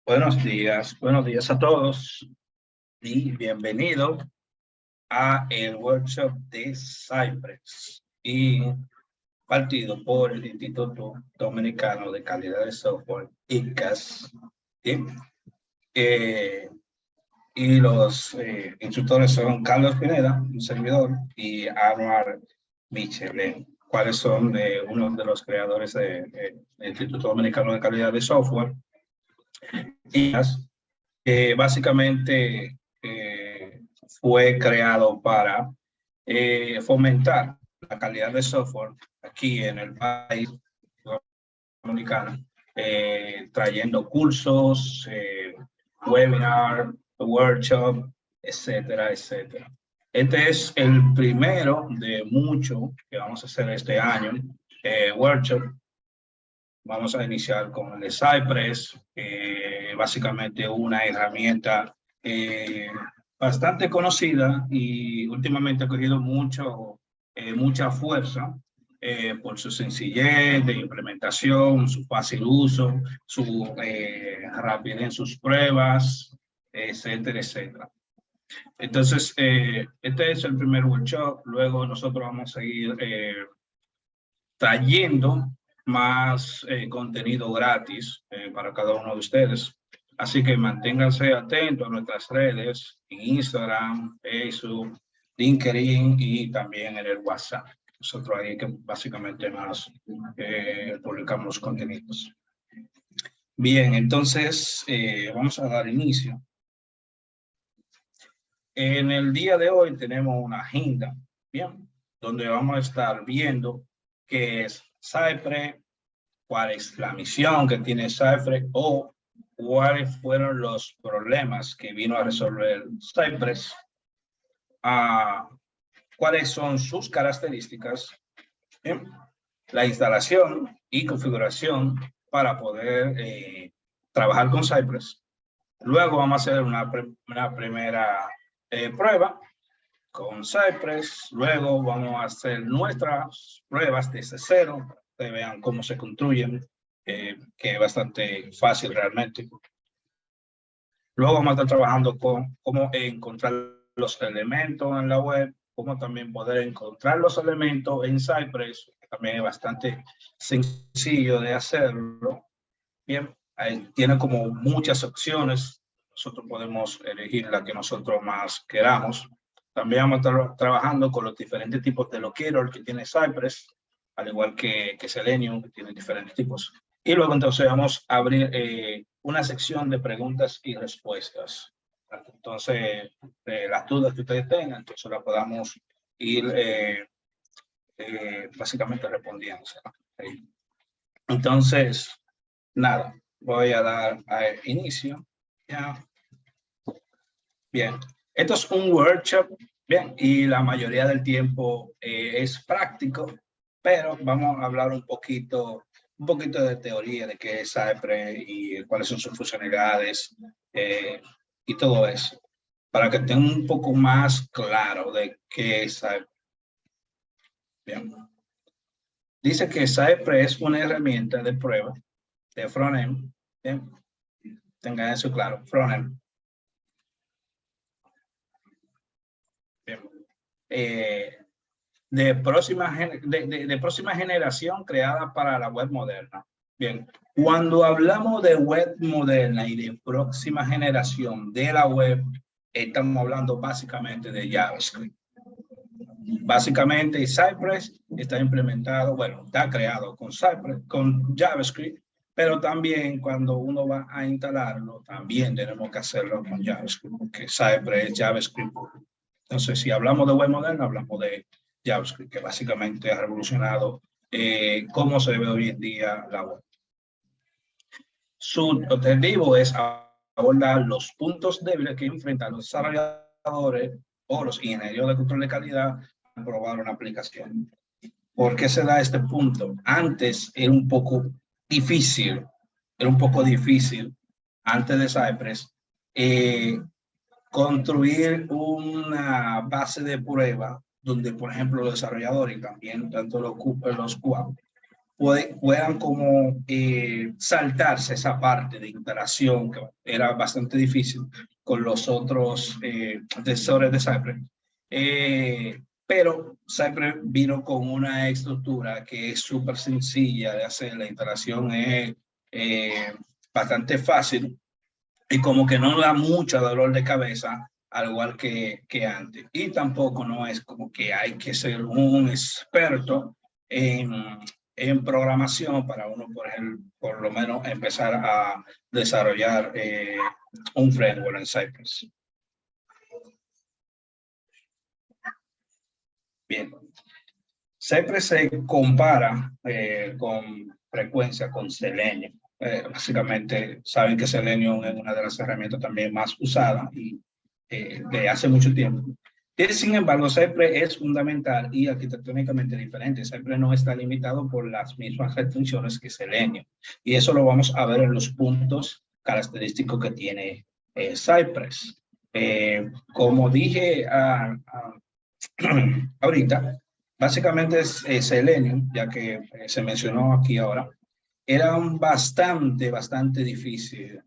Buenos días a todos y bienvenido a el workshop de Cypress y partido por el Instituto Dominicano de Calidad de Software, ICAS, ¿sí? Y los instructores son Carlos Pineda, un servidor, y Anuar Michelin, cuáles son uno de los creadores del Instituto Dominicano de Calidad de Software, ICAS. Básicamente fue creado para fomentar la calidad de software aquí en el país dominicano, trayendo cursos, webinar, workshop, etcétera, etcétera. Este es el primero de muchos que vamos a hacer este año, workshop. Vamos a iniciar con el de Cypress, básicamente una herramienta bastante conocida y últimamente ha cogido mucha fuerza por su sencillez de implementación, su fácil uso, su rapidez en sus pruebas, etcétera, etcétera. Entonces, este es el primer workshop. Luego nosotros vamos a seguir trayendo más contenido gratis para cada uno de ustedes. Así que manténganse atentos a nuestras redes, en Instagram, Facebook, LinkedIn y también en el WhatsApp. Nosotros ahí que básicamente más publicamos contenidos. Bien, entonces vamos a dar inicio. En el día de hoy tenemos una agenda, bien, donde vamos a estar viendo qué es Cypress, cuál es la misión que tiene Cypress o cuáles fueron los problemas que vino a resolver Cypress, cuáles son sus características, la instalación y configuración para poder trabajar con Cypress. Luego vamos a hacer una primera prueba con Cypress. Luego vamos a hacer nuestras pruebas desde cero, que vean cómo se construyen, que es bastante fácil realmente. Luego vamos a estar trabajando con cómo encontrar los elementos en la web, cómo también poder encontrar los elementos en Cypress, que también es bastante sencillo de hacerlo. Bien, tiene como muchas opciones. Nosotros podemos elegir la que nosotros más queramos. También vamos a estar trabajando con los diferentes tipos de locator que tiene Cypress, al igual que Selenium, que tiene diferentes tipos. Y luego entonces vamos a abrir una sección de preguntas y respuestas. Entonces, las dudas que ustedes tengan, entonces las podamos ir básicamente respondiendo. Entonces, nada, voy a dar inicio. Ya. Bien, esto es un workshop, bien, y la mayoría del tiempo es práctico, pero vamos a hablar un poquito de teoría de qué es Cypress y cuáles son sus funcionalidades y todo eso, para que tengan un poco más claro de qué es Cypress. Bien. Dice que Cypress es una herramienta de prueba de frontend. Bien. Tengan eso claro, frontend. De próxima generación creada para la web moderna. Bien, cuando hablamos de web moderna y de próxima generación de la web, estamos hablando básicamente de JavaScript. Básicamente Cypress está implementado, bueno, está creado con Cypress, con JavaScript, pero también cuando uno va a instalarlo, también tenemos que hacerlo con JavaScript, porque Cypress es JavaScript. Entonces, si hablamos de web moderna, hablamos de JavaScript, que básicamente ha revolucionado cómo se ve hoy en día la web. Su objetivo es abordar los puntos débiles que enfrentan los desarrolladores o los ingenieros de control de calidad para probar una aplicación. ¿Por qué se da este punto? Antes era un poco difícil, antes de Cypress, construir una base de prueba donde, por ejemplo, los desarrolladores y también tanto los QA puedan como saltarse esa parte de interacción que era bastante difícil con los otros testores de Cypress. Pero Cypress vino con una estructura que es súper sencilla de hacer, la interacción es bastante fácil y como que no da mucho dolor de cabeza, al igual que antes. Y tampoco no es como que hay que ser un experto en programación para uno, por lo menos, empezar a desarrollar un framework en Cypress. Bien. Cypress se compara con frecuencia con Selenium. Básicamente saben que Selenium es una de las herramientas también más usadas y de hace mucho tiempo. Sin embargo, Cypress es fundamental y arquitectónicamente diferente. Cypress no está limitado por las mismas restricciones que Selenium. Y eso lo vamos a ver en los puntos característicos que tiene Cypress. Como dije ahorita, básicamente es Selenium, ya que se mencionó aquí ahora, era bastante difícil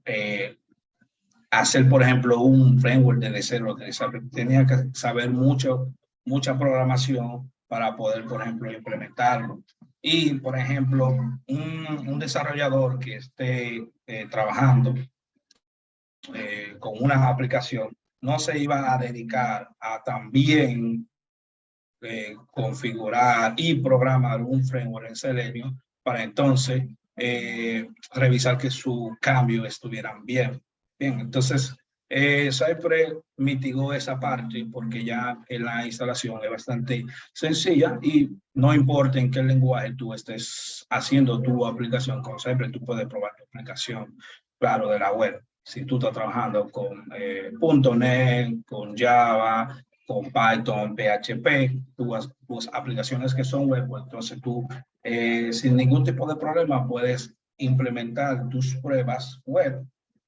hacer, por ejemplo, un framework de cero. Tenía que saber mucha programación para poder, por ejemplo, implementarlo. Y, por ejemplo, un desarrollador que esté trabajando con una aplicación no se iba a dedicar a también configurar y programar un framework en Selenium para entonces revisar que sus cambios estuvieran bien. Bien, entonces Cypress mitigó esa parte porque ya en la instalación es bastante sencilla y no importa en qué lenguaje tú estés haciendo tu aplicación con Cypress, tú puedes probar tu aplicación, claro, de la web. Si tú estás trabajando con .NET, con Java, con Python, PHP, tus aplicaciones que son web, pues entonces tú sin ningún tipo de problema puedes implementar tus pruebas web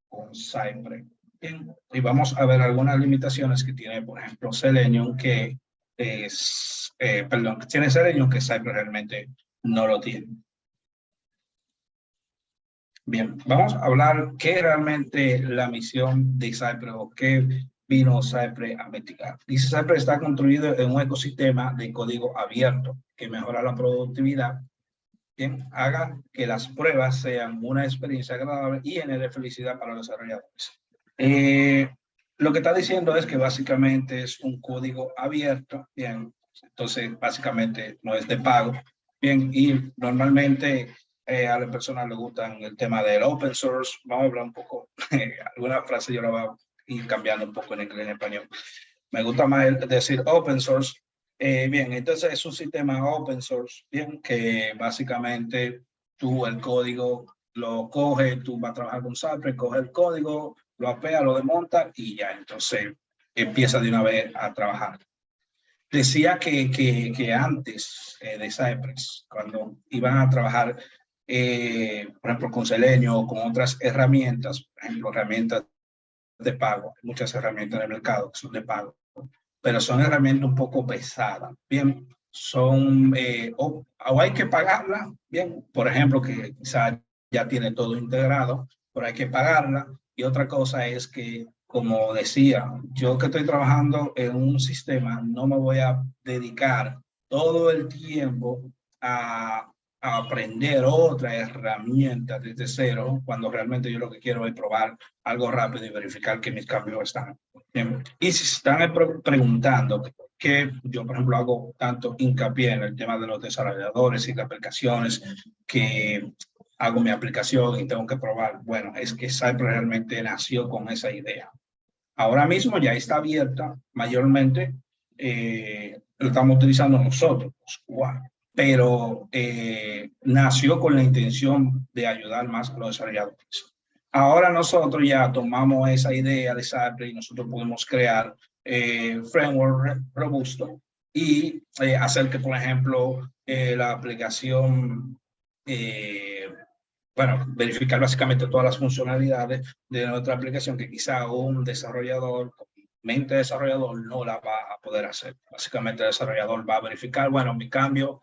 con Cypress. Bien, y vamos a ver algunas limitaciones que tiene, por ejemplo, Selenium, que tiene Selenium que Cypress realmente no lo tiene. Bien, vamos a hablar qué realmente la misión de Cypress o qué vino Cypress a investigar. Dice Cypress está construido en un ecosistema de código abierto que mejora la productividad, bien, haga que las pruebas sean una experiencia agradable y genere felicidad para los desarrolladores. Lo que está diciendo es que básicamente es un código abierto, bien, entonces básicamente no es de pago, bien, y normalmente a las personas les gustan el tema del open source. Vamos a hablar un poco, alguna frase yo la voy a ir cambiando un poco en inglés y en español. Me gusta más decir open source. Bien, entonces es un sistema open source, bien, que básicamente tú el código lo coges, tú vas a trabajar con Cypress, coges el código, lo apea, lo desmonta y ya, entonces empieza de una vez a trabajar. Decía que antes de Cypress, cuando iban a trabajar, por ejemplo, con Selenium o con otras herramientas, por ejemplo, herramientas de pago, hay muchas herramientas en el mercado que son de pago, pero son herramientas un poco pesadas, bien, son, o hay que pagarla, bien, por ejemplo, que quizá ya tiene todo integrado, pero hay que pagarla, y otra cosa es que, como decía, yo que estoy trabajando en un sistema, no me voy a dedicar todo el tiempo a aprender otra herramienta desde cero, cuando realmente yo lo que quiero es probar algo rápido y verificar que mis cambios están bien. Y si están preguntando que yo, por ejemplo, hago tanto hincapié en el tema de los desarrolladores y las aplicaciones, que hago mi aplicación y tengo que probar, bueno, es que Cypress realmente nació con esa idea. Ahora mismo ya está abierta, mayormente lo estamos utilizando nosotros, wow, pero nació con la intención de ayudar más a los desarrolladores. Ahora nosotros ya tomamos esa idea de Cypress y nosotros podemos crear framework robusto y hacer que, por ejemplo, la aplicación, bueno, verificar básicamente todas las funcionalidades de nuestra aplicación que quizá un desarrollador, mente desarrollador, no la va a poder hacer. Básicamente el desarrollador va a verificar, bueno, mi cambio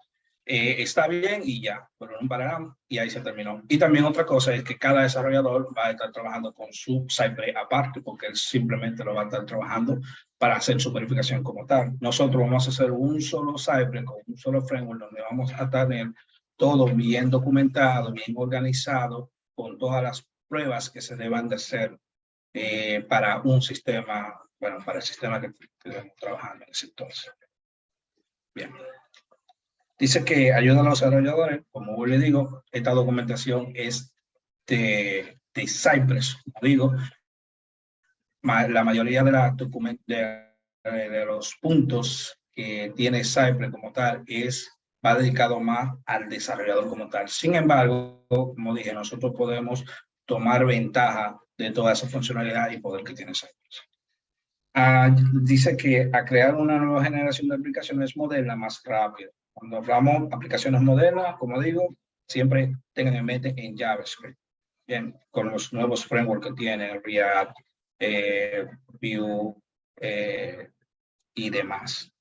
está bien y ya, pero no pararán y ahí se terminó. Y también otra cosa es que cada desarrollador va a estar trabajando con su Cypress aparte, porque él simplemente lo va a estar trabajando para hacer su verificación como tal. Nosotros vamos a hacer un solo Cypress con un solo framework donde vamos a tener todo bien documentado, bien organizado, con todas las pruebas que se deban de hacer para un sistema, bueno, para el sistema que estamos trabajando en ese entonces. Bien. Dice que ayuda a los desarrolladores, como le digo, esta documentación es de Cypress, como digo, la mayoría de, de los puntos que tiene Cypress como tal va dedicado más al desarrollador como tal. Sin embargo, como dije, nosotros podemos tomar ventaja de toda esa funcionalidad y poder que tiene Cypress. Dice que a crear una nueva generación de aplicaciones modernas más rápido. Cuando hablamos de aplicaciones modernas, como digo, siempre tengan en mente en JavaScript. Bien, con los nuevos frameworks que tiene React, Vue y demás.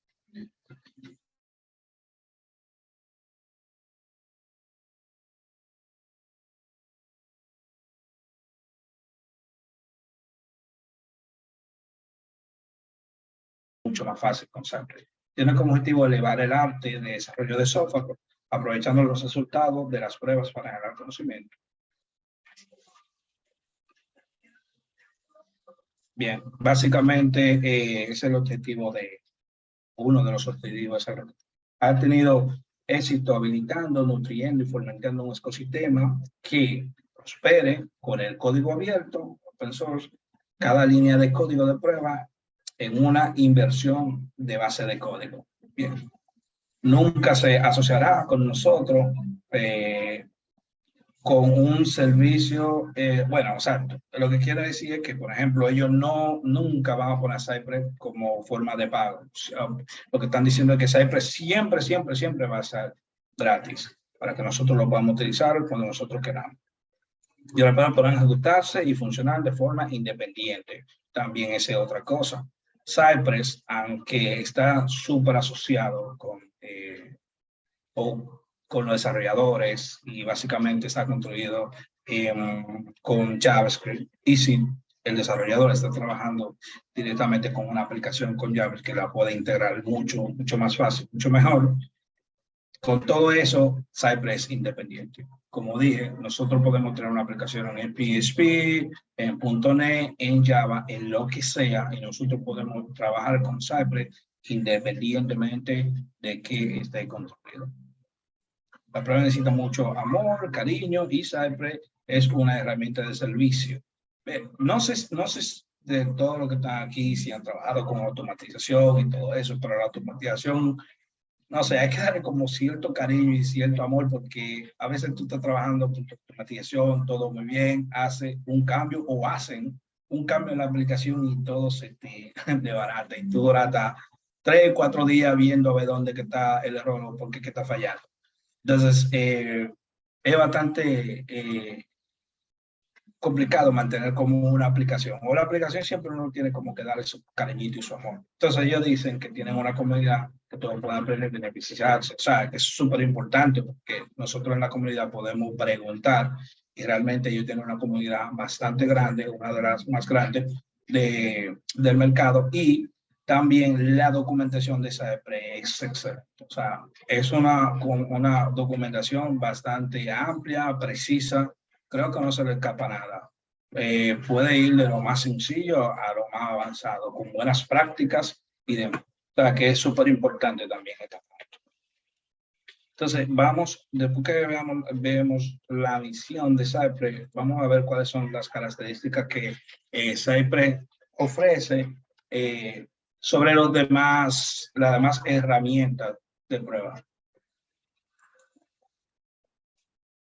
Mucho más fácil con Cypress. Tiene como objetivo elevar el arte de desarrollo de software, aprovechando los resultados de las pruebas para generar conocimiento. Bien, básicamente es el objetivo de uno de los objetivos. Ha tenido éxito habilitando, nutriendo y fomentando un ecosistema que prospere con el código abierto, open source, cada línea de código de prueba en una inversión de base de código. Bien. Nunca se asociará con nosotros con un servicio, bueno, o sea, lo que quiero decir es que, por ejemplo, ellos nunca van a poner Cypress como forma de pago. O sea, lo que están diciendo es que Cypress siempre va a ser gratis para que nosotros lo podamos utilizar cuando nosotros queramos. Y ahora van a poder ejecutarse y funcionar de forma independiente. También esa es otra cosa. Cypress, aunque está súper asociado con los desarrolladores y básicamente está construido con JavaScript. Y si el desarrollador está trabajando directamente con una aplicación con JavaScript que la puede integrar mucho más fácil, mucho mejor. Con todo eso, Cypress es independiente. Como dije, nosotros podemos tener una aplicación en PHP, en .NET, en Java, en lo que sea, y nosotros podemos trabajar con Cypress independientemente de que esté construido. La prueba necesita mucho amor, cariño, y Cypress es una herramienta de servicio. No sé de todo lo que está aquí, si han trabajado con automatización y todo eso, pero la automatización, no sé, hay que darle como cierto cariño y cierto amor, porque a veces tú estás trabajando con tu automatización, todo muy bien, hace un cambio o hacen un cambio en la aplicación y todo se te desbarata. Y tú duras hasta 3 o 4 días viendo a ver dónde que está el error o por qué que está fallando. Entonces, es bastante complicado mantener como una aplicación. O la aplicación siempre uno tiene como que darle su cariñito y su amor. Entonces, ellos dicen que tienen una comunidad que todos puedan aprender a beneficiarse. O sea, que es súper importante porque nosotros en la comunidad podemos preguntar y realmente ellos tienen una comunidad bastante grande, una de las más grandes del mercado, y también la documentación de esa es excelente. O sea, es una documentación bastante amplia, precisa. Creo que no se le escapa nada. Puede ir de lo más sencillo a lo más avanzado, con buenas prácticas y demás. O sea, que es súper importante también esta parte. Entonces, después que veamos la visión de Cypress, vamos a ver cuáles son las características que Cypress ofrece sobre las demás herramientas de prueba.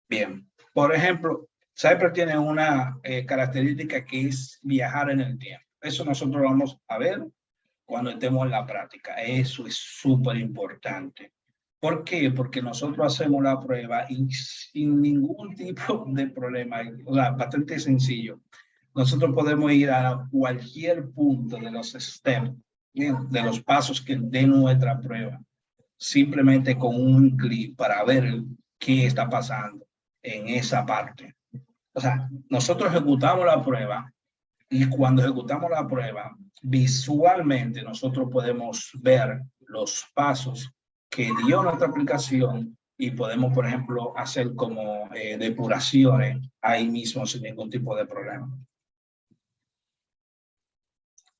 Bien, por ejemplo, Cypress tiene una característica que es viajar en el tiempo. Eso nosotros vamos a ver cuando estemos en la práctica. Eso es súper importante. ¿Por qué? Porque nosotros hacemos la prueba y sin ningún tipo de problema, o sea, bastante sencillo. Nosotros podemos ir a cualquier punto de los steps, de los pasos que de nuestra prueba. simplemente con un clic para ver qué está pasando en esa parte. O sea, nosotros ejecutamos la prueba y cuando ejecutamos la prueba, visualmente nosotros podemos ver los pasos que dio nuestra aplicación y podemos, por ejemplo, hacer como depuraciones ahí mismo sin ningún tipo de problema.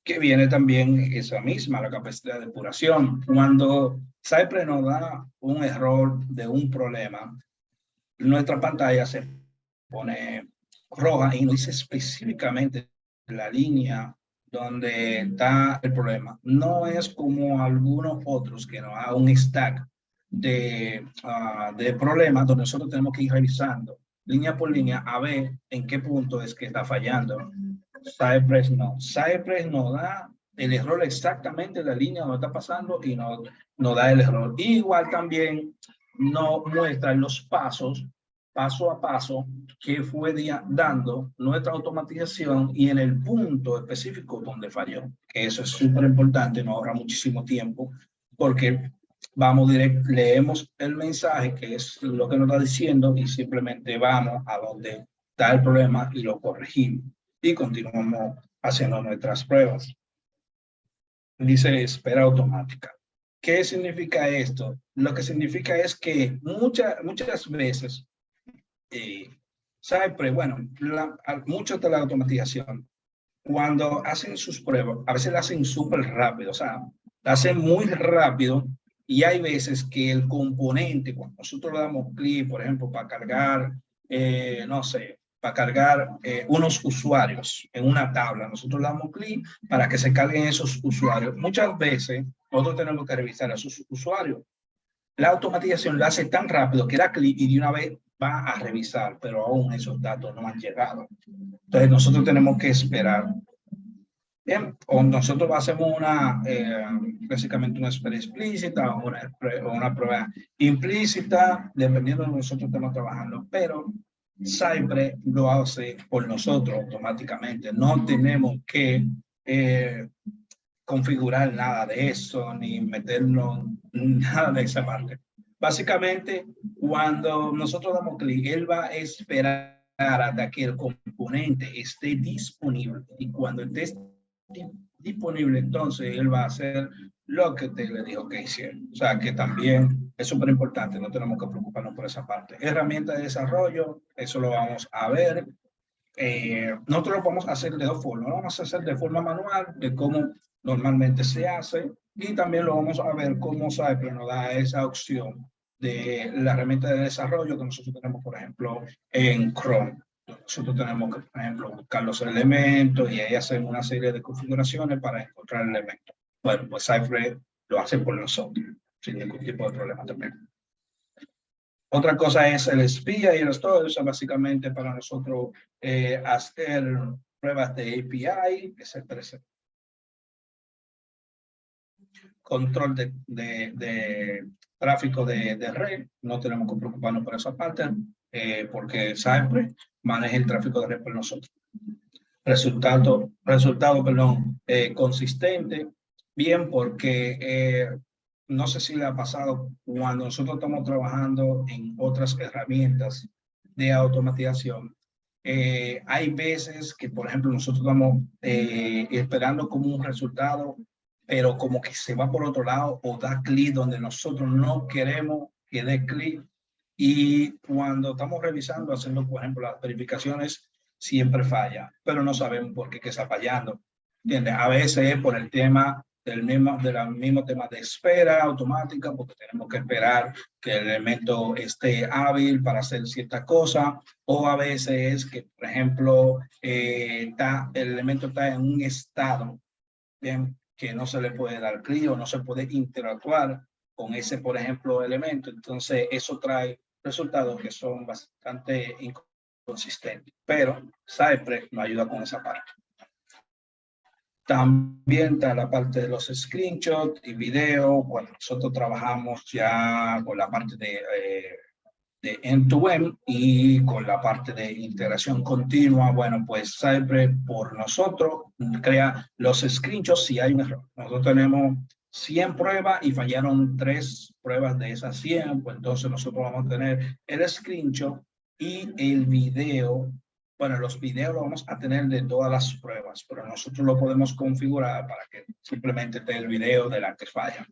Que viene también esa misma, la capacidad de depuración. Cuando Cypress nos da un error de un problema, nuestra pantalla se pone roja y nos dice específicamente la línea donde está el problema. No es como algunos otros que nos da un stack de problemas donde nosotros tenemos que ir revisando línea por línea a ver en qué punto es que está fallando. Cypress no. Cypress nos da el error exactamente de la línea donde está pasando y no da el error. Igual también nos muestra los pasos, paso a paso, que fue dando nuestra automatización y en el punto específico donde falló. Que eso es súper importante, nos ahorra muchísimo tiempo porque vamos directo, leemos el mensaje que es lo que nos está diciendo y simplemente vamos a donde está el problema y lo corregimos y continuamos haciendo nuestras pruebas. Dice espera automática. ¿Qué significa esto? Lo que significa es que muchas veces, Cypress, bueno, mucho de la automatización, cuando hacen sus pruebas, a veces la hacen súper rápido, o sea, la hacen muy rápido y hay veces que el componente, cuando nosotros le damos clic, por ejemplo, para cargar, no sé, para cargar unos usuarios en una tabla, nosotros le damos clic para que se carguen esos usuarios. Muchas veces nosotros tenemos que revisar a esos usuarios. La automatización la hace tan rápido que da clic y de una vez va a revisar, pero aún esos datos no han llegado. Entonces nosotros tenemos que esperar. Bien, o nosotros hacemos básicamente una espera explícita o una prueba implícita, dependiendo de lo que nosotros estemos trabajando, pero Cypress lo hace por nosotros automáticamente. No tenemos que configurar nada de eso, ni meternos nada de esa parte. Básicamente, cuando nosotros damos clic, él va a esperar hasta que el componente esté disponible y cuando esté disponible, entonces él va a hacer lo que te le dijo que hiciera. O sea, que también es súper importante, no tenemos que preocuparnos por esa parte. Herramienta de desarrollo, eso lo vamos a ver. Nosotros lo vamos a hacer de dos formas. Lo vamos a hacer de forma manual, de cómo normalmente se hace, y también lo vamos a ver cómo Cypress nos da esa opción de la herramienta de desarrollo que nosotros tenemos, por ejemplo, en Chrome. Nosotros tenemos que, por ejemplo, buscar los elementos y ahí hacemos una serie de configuraciones para encontrar elementos. Bueno, pues Cypress lo hace por nosotros, sin ningún tipo de problema también. Otra cosa es el espía y el store, eso básicamente para nosotros hacer pruebas de API, que se presenta. Control de tráfico de red, no tenemos que preocuparnos por esa parte, porque Cypress maneja el tráfico de red por nosotros. Resultado consistente, bien, porque no sé si le ha pasado cuando nosotros estamos trabajando en otras herramientas de automatización. Hay veces que, por ejemplo, nosotros estamos esperando como un resultado, pero como que se va por otro lado o da clic donde nosotros no queremos que dé clic. Y cuando estamos revisando, haciendo, por ejemplo, las verificaciones, siempre falla, pero no sabemos por qué está fallando. ¿Entiendes? A veces es por el tema del mismo tema de espera automática, porque tenemos que esperar que el elemento esté hábil para hacer cierta cosa, o a veces es que, por ejemplo, el elemento está en un estado, bien, que no se le puede dar clic o no se puede interactuar con ese, por ejemplo, elemento. Entonces, eso trae resultados que son bastante inconsistentes, pero Cypress nos ayuda con esa parte. También está la parte de los screenshots y video, cuando nosotros trabajamos ya con la parte de end-to-end y con la parte de integración continua. Bueno, pues Cypress por nosotros crea los screenshots si hay un error. Nosotros tenemos 100 pruebas y fallaron 3 pruebas de esas 100, pues entonces nosotros vamos a tener el screenshot y el video. Bueno, los videos los vamos a tener de todas las pruebas, pero nosotros lo podemos configurar para que simplemente esté el video de la que falla.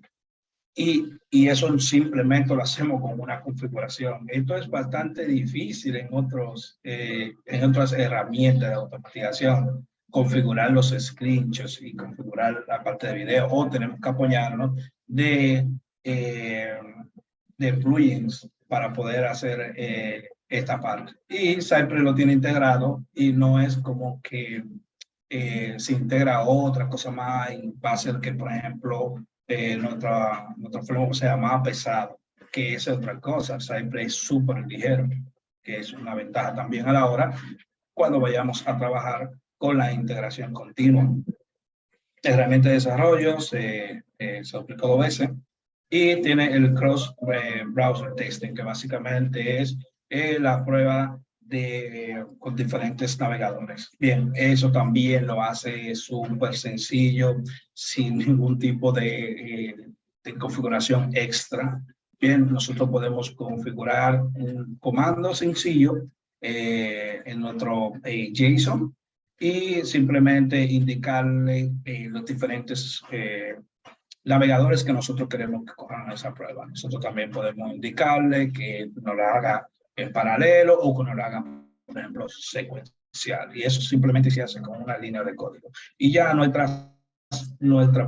Y eso simplemente lo hacemos con una configuración. Esto es bastante difícil en otras herramientas de automatización. Configurar los screenshots y configurar la parte de video, o tenemos que apoyarnos de plugins para poder hacer esta parte. Y Cypress lo tiene integrado y no es como que se integra otra cosa más y va a hacer que, por ejemplo, nuestro flow sea más pesado, que es otra cosa. Cypress es súper ligero, que es una ventaja también a la hora cuando vayamos a trabajar con la integración continua. Herramienta de desarrollo se aplicó 2 veces y tiene el cross browser testing, que básicamente es la prueba con diferentes navegadores. Bien, eso también lo hace súper sencillo, sin ningún tipo de configuración extra. Bien, nosotros podemos configurar un comando sencillo en nuestro JSON y simplemente indicarle los diferentes navegadores que nosotros queremos que corran esa prueba. Nosotros también podemos indicarle que nos la haga en paralelo o que nos la haga, por ejemplo, secuencial. Y eso simplemente se hace con una línea de código. Y ya nuestra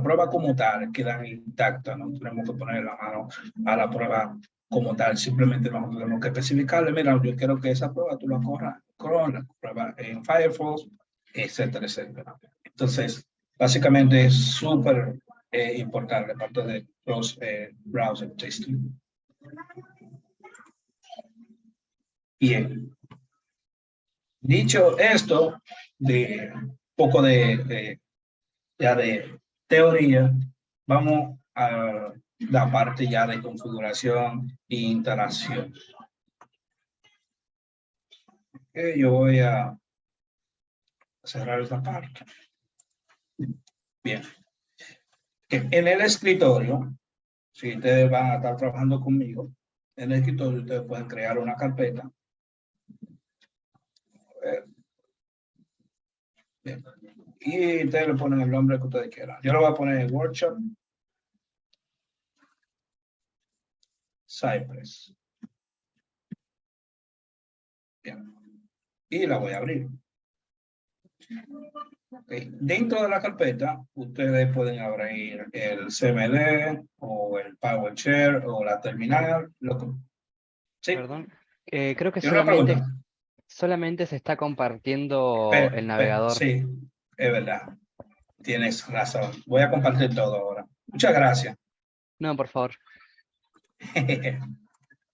prueba como tal queda intacta. No tenemos que poner la mano a la prueba como tal. Simplemente nosotros tenemos que especificarle, mira, yo quiero que esa prueba tú la corras con la prueba en Firefox, etcétera, etcétera. Entonces, básicamente es súper importante parte de los browser testing. Bien. Dicho esto, de poco ya de teoría, vamos a la parte ya de configuración e instalación. Yo voy a cerrar esta parte. Bien. En el escritorio, si ustedes van a estar trabajando conmigo, en el escritorio ustedes pueden crear una carpeta. Bien. Y ustedes le ponen el nombre que ustedes quieran. Yo lo voy a poner en Workshop Cypress. Bien. Y la voy a abrir. Okay. Dentro de la carpeta, ustedes pueden abrir el CMD o el PowerShell o la terminal. ¿Sí? Perdón, creo que ¿Tiene una pregunta? solamente se está compartiendo el navegador. Sí, es verdad. Tienes razón. Voy a compartir todo ahora. Muchas gracias. No, por favor.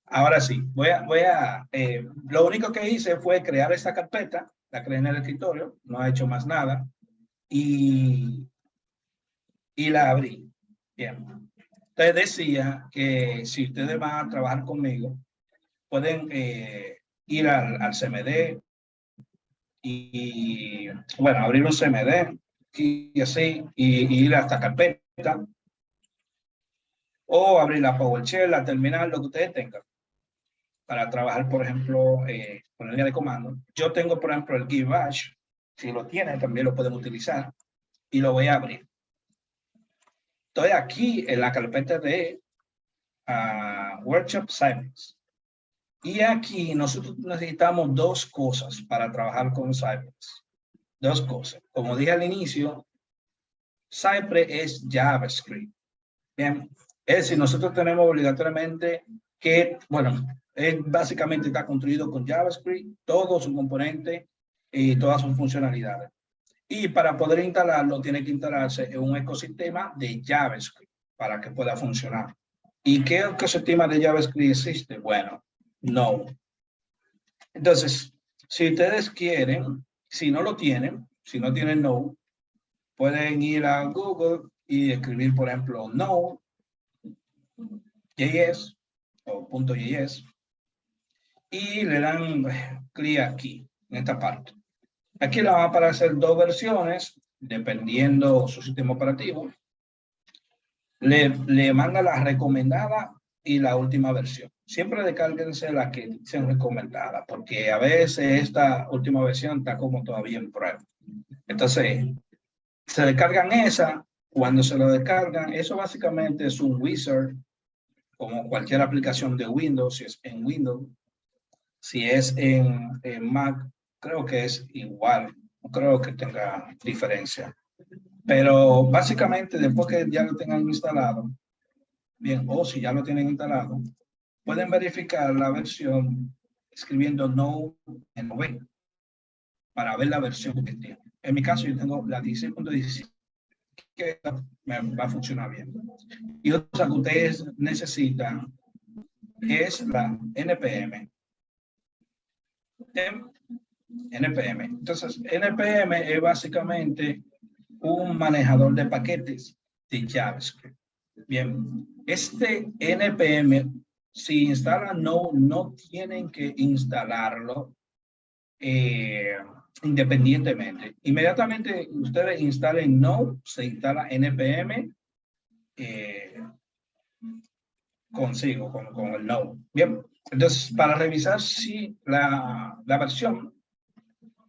Ahora sí, lo único que hice fue crear esta carpeta, la creé en el escritorio, no he hecho más nada, y la abrí. Bien. Entonces decía que si ustedes van a trabajar conmigo, pueden ir al CMD y, bueno, abrir un CMD y así, y ir a esta carpeta, o abrir la PowerShell, la terminal, lo que ustedes tengan, para trabajar, por ejemplo, con la línea de comando. Yo tengo, por ejemplo, el Git Bash. Si lo tienen, también lo pueden utilizar. Y lo voy a abrir. Estoy aquí en la carpeta de Workshop Cypress. Y aquí nosotros necesitamos 2 cosas para trabajar con Cypress. 2 cosas. Como dije al inicio, Cypress es JavaScript. Bien. Es decir, nosotros tenemos obligatoriamente que, bueno, básicamente está construido con JavaScript, todos sus componentes y todas sus funcionalidades. Y para poder instalarlo, tiene que instalarse en un ecosistema de JavaScript para que pueda funcionar. ¿Y qué ecosistema de JavaScript existe? Bueno, Node. Entonces, si ustedes quieren, si no lo tienen, si no tienen Node, pueden ir a Google y escribir, por ejemplo, Node.js o .js y le dan clic aquí, en esta parte. Aquí le van a aparecer 2 versiones, dependiendo su sistema operativo. le manda la recomendada y la última versión. Siempre descárguense la que dicen recomendada, porque a veces esta última versión está como todavía en prueba. Entonces, se descargan esa. Cuando se lo descargan, eso básicamente es un wizard, como cualquier aplicación de Windows, si es en Windows. Si es en Mac, creo que es igual. No creo que tenga diferencia. Pero básicamente, después que ya lo tengan instalado, bien, o si ya lo tienen instalado, pueden verificar la versión escribiendo no en V para ver la versión que tiene. En mi caso, yo tengo la 16.17, que me va a funcionar bien. Y otra cosa que ustedes necesitan es la NPM. NPM. Entonces, NPM es básicamente un manejador de paquetes de JavaScript. Bien, este NPM, si instalan no tienen que instalarlo independientemente. Inmediatamente ustedes instalen Node, se instala NPM consigo, con el Node. Bien, entonces para revisar si la versión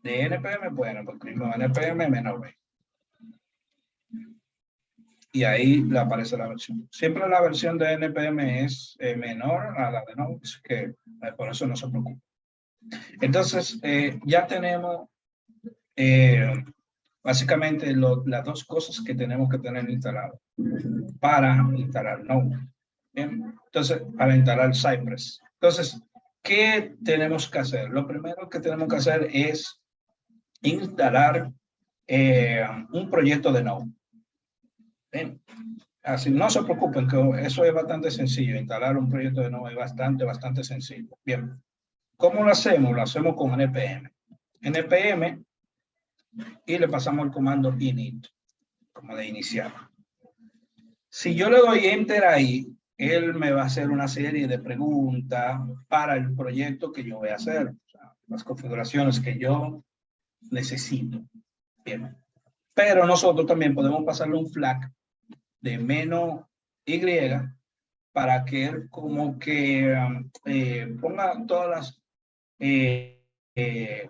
de NPM, bueno, pues escribimos NPM-v. Y ahí le aparece la versión. Siempre la versión de NPM es menor a la de Node, que por eso no se preocupe. Entonces, ya tenemos básicamente las dos cosas que tenemos que tener instaladas para instalar Node. Bien, entonces, para instalar Cypress. Entonces, ¿qué tenemos que hacer? Lo primero que tenemos que hacer es instalar un proyecto de Node. Bien, así no se preocupen, que eso es bastante sencillo. Instalar un proyecto de Node es bastante sencillo. Bien, ¿cómo lo hacemos? Lo hacemos con npm. npm y le pasamos el comando init, como de iniciar. Si yo le doy enter ahí, él me va a hacer una serie de preguntas para el proyecto que yo voy a hacer, o sea, las configuraciones que yo necesito. Bien. Pero nosotros también podemos pasarle un flag de -y para que él como que ponga todas las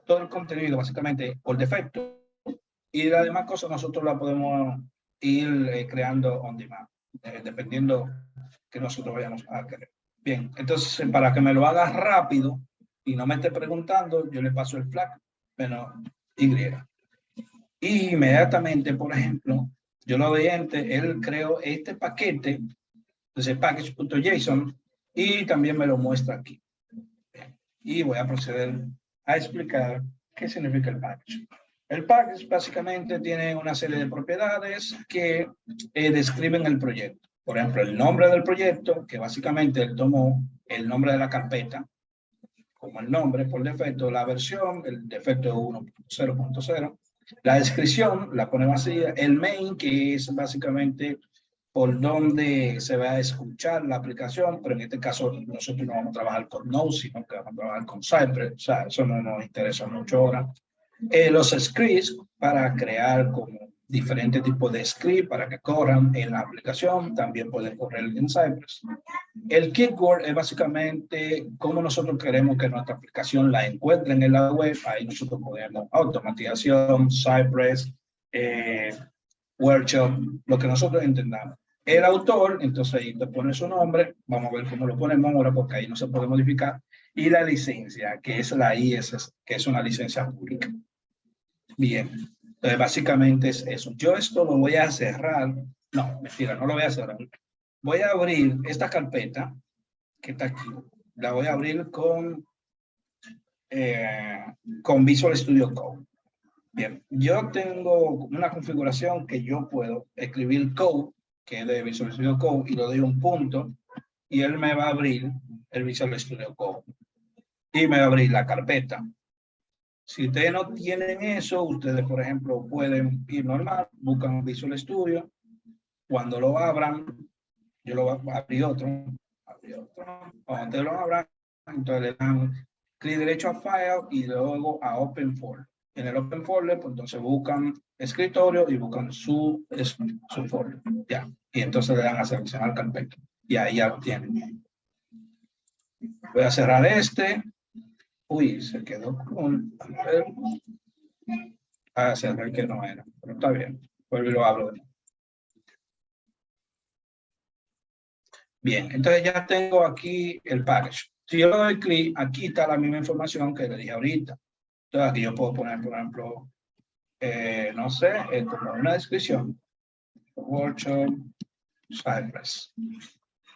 todo el contenido básicamente por defecto, y las demás cosas nosotros la podemos ir creando on demand, dependiendo que nosotros vayamos a querer. Bien, entonces para que me lo haga rápido y no me esté preguntando, yo le paso el flag -y. Y inmediatamente, por ejemplo, yo lo doy enter, él creó este paquete, entonces package.json, y también me lo muestra aquí. Y voy a proceder a explicar qué significa el package. El package básicamente tiene una serie de propiedades que describen el proyecto. Por ejemplo, el nombre del proyecto, que básicamente él tomó el nombre de la carpeta como el nombre por defecto, la versión, el defecto 1.0.0, la descripción la pone vacía, el main, que es básicamente por donde se va a escuchar la aplicación, pero en este caso nosotros no vamos a trabajar con Node, sino que vamos a trabajar con Cypress, o sea, eso no nos interesa mucho ahora. Los scripts para crear como diferentes tipos de script para que corran en la aplicación, también pueden correr en Cypress. El keyword es básicamente cómo nosotros queremos que nuestra aplicación la encuentren en la web. Ahí nosotros podemos automatización, Cypress, workshop, lo que nosotros entendamos. El autor, entonces ahí te pone su nombre, vamos a ver cómo lo ponemos ahora porque ahí no se puede modificar, y la licencia, que es la ISS, que es una licencia pública. Bien, entonces básicamente es eso. Yo esto lo voy a cerrar, no, mentira, no lo voy a cerrar. Voy a abrir esta carpeta que está aquí, la voy a abrir con Visual Studio Code. Bien, yo tengo una configuración que yo puedo escribir code, que es de Visual Studio Code, y le doy un punto, y él me va a abrir el Visual Studio Code. Y me va a abrir la carpeta. Si ustedes no tienen eso, ustedes, por ejemplo, pueden ir normal, buscan Visual Studio. Cuando lo abran, yo lo voy a abrir otro. Cuando ustedes lo abran, entonces le dan clic derecho a File y luego a Open For. En el Open Folder, pues entonces buscan escritorio y buscan su folder. Ya. Y entonces le dan a seleccionar carpeta. Y ahí ya lo tienen. Voy a cerrar este. Uy, se quedó con... cerré que no era. Pero está bien. Vuelvo y lo hablo de nuevo. Bien, entonces ya tengo aquí el package. Si yo le doy clic, aquí está la misma información que le dije ahorita. Entonces aquí yo puedo poner, por ejemplo, no sé, como una descripción. Workshop Cypress.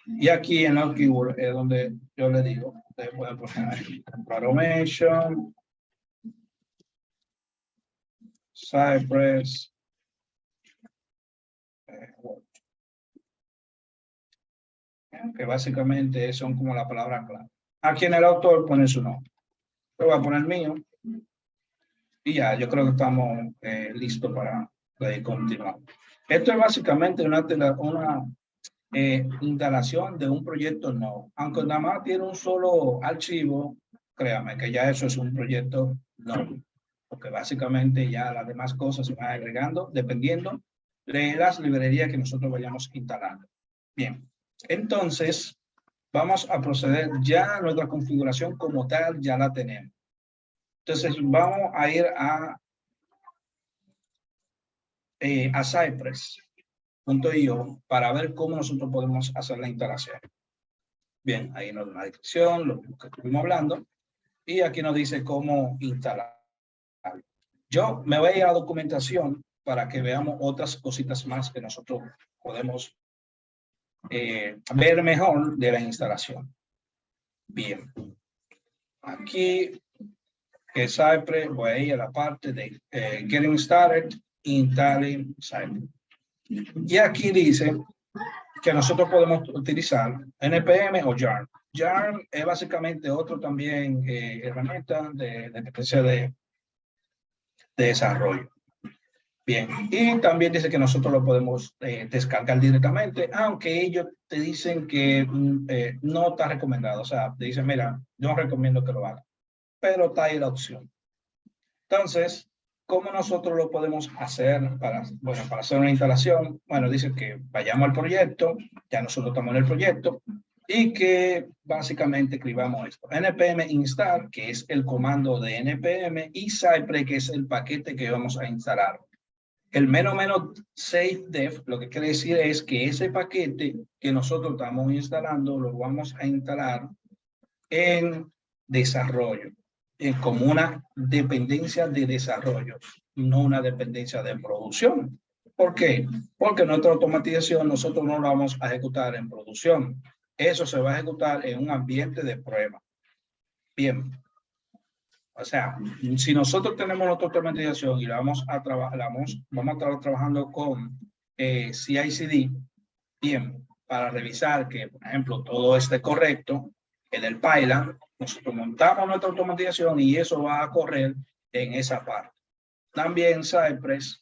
Y aquí en el keyword es donde yo le digo, ustedes pueden poner ahí, automation, Cypress, que básicamente son como la palabra clave. Aquí en el autor pone su nombre. Yo voy a poner mío. Y ya, yo creo que estamos listos para continuar. Esto es básicamente una instalación de un proyecto no. Aunque nada más tiene un solo archivo, créame que ya eso es un proyecto no. Porque básicamente ya las demás cosas se van agregando dependiendo de las librerías que nosotros vayamos instalando. Bien, entonces vamos a proceder. Ya nuestra configuración como tal ya la tenemos. Entonces vamos a ir a Cypress.io para ver cómo nosotros podemos hacer la instalación. Bien, ahí nos da una descripción, lo que estuvimos hablando, y aquí nos dice cómo instalar. Yo me voy a ir a la documentación para que veamos otras cositas más que nosotros podemos ver mejor de la instalación. Bien, aquí que Cypress, voy a ir a la parte de Getting Started, Installing Cypress. Y aquí dice que nosotros podemos utilizar NPM o Yarn. Yarn es básicamente otro también herramienta de desarrollo. Bien, y también dice que nosotros lo podemos descargar directamente, aunque ellos te dicen que no está recomendado. O sea, te dicen, mira, yo recomiendo que lo hagas, pero está ahí la opción. Entonces, ¿cómo nosotros lo podemos hacer para hacer una instalación? Bueno, dice que vayamos al proyecto, ya nosotros estamos en el proyecto, y que básicamente escribamos esto. npm install, que es el comando de npm, y Cypress, que es el paquete que vamos a instalar. El "-save dev", lo que quiere decir es que ese paquete que nosotros estamos instalando, lo vamos a instalar en desarrollo, como una dependencia de desarrollo, no una dependencia de producción. ¿Por qué? Porque nuestra automatización nosotros no la vamos a ejecutar en producción. Eso se va a ejecutar en un ambiente de prueba. Bien. O sea, si nosotros tenemos nuestra automatización y la vamos a estar trabajando con CI/CD, bien, para revisar que, por ejemplo, todo esté correcto en el pipeline, nosotros montamos nuestra automatización y eso va a correr en esa parte. También Cypress,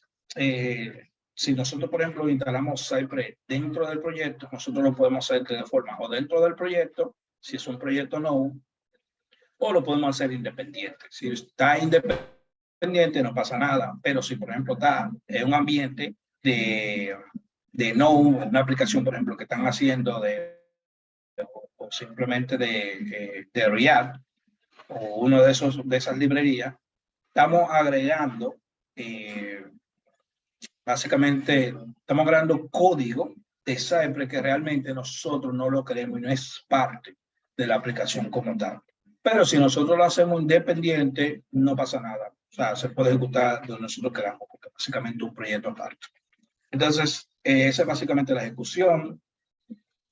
si nosotros, por ejemplo, instalamos Cypress dentro del proyecto, nosotros lo podemos hacer de forma o dentro del proyecto, si es un proyecto no, o lo podemos hacer independiente. Si está independiente no pasa nada, pero si por ejemplo está en un ambiente de Node, una aplicación por ejemplo que están haciendo o simplemente de React o uno de esas librerías, estamos agregando básicamente estamos agregando código de Cypress que realmente nosotros no lo queremos y no es parte de la aplicación como tal. Pero si nosotros lo hacemos independiente, no pasa nada. O sea, se puede ejecutar donde nosotros queramos, porque básicamente un proyecto aparte. Entonces, esa es básicamente la ejecución.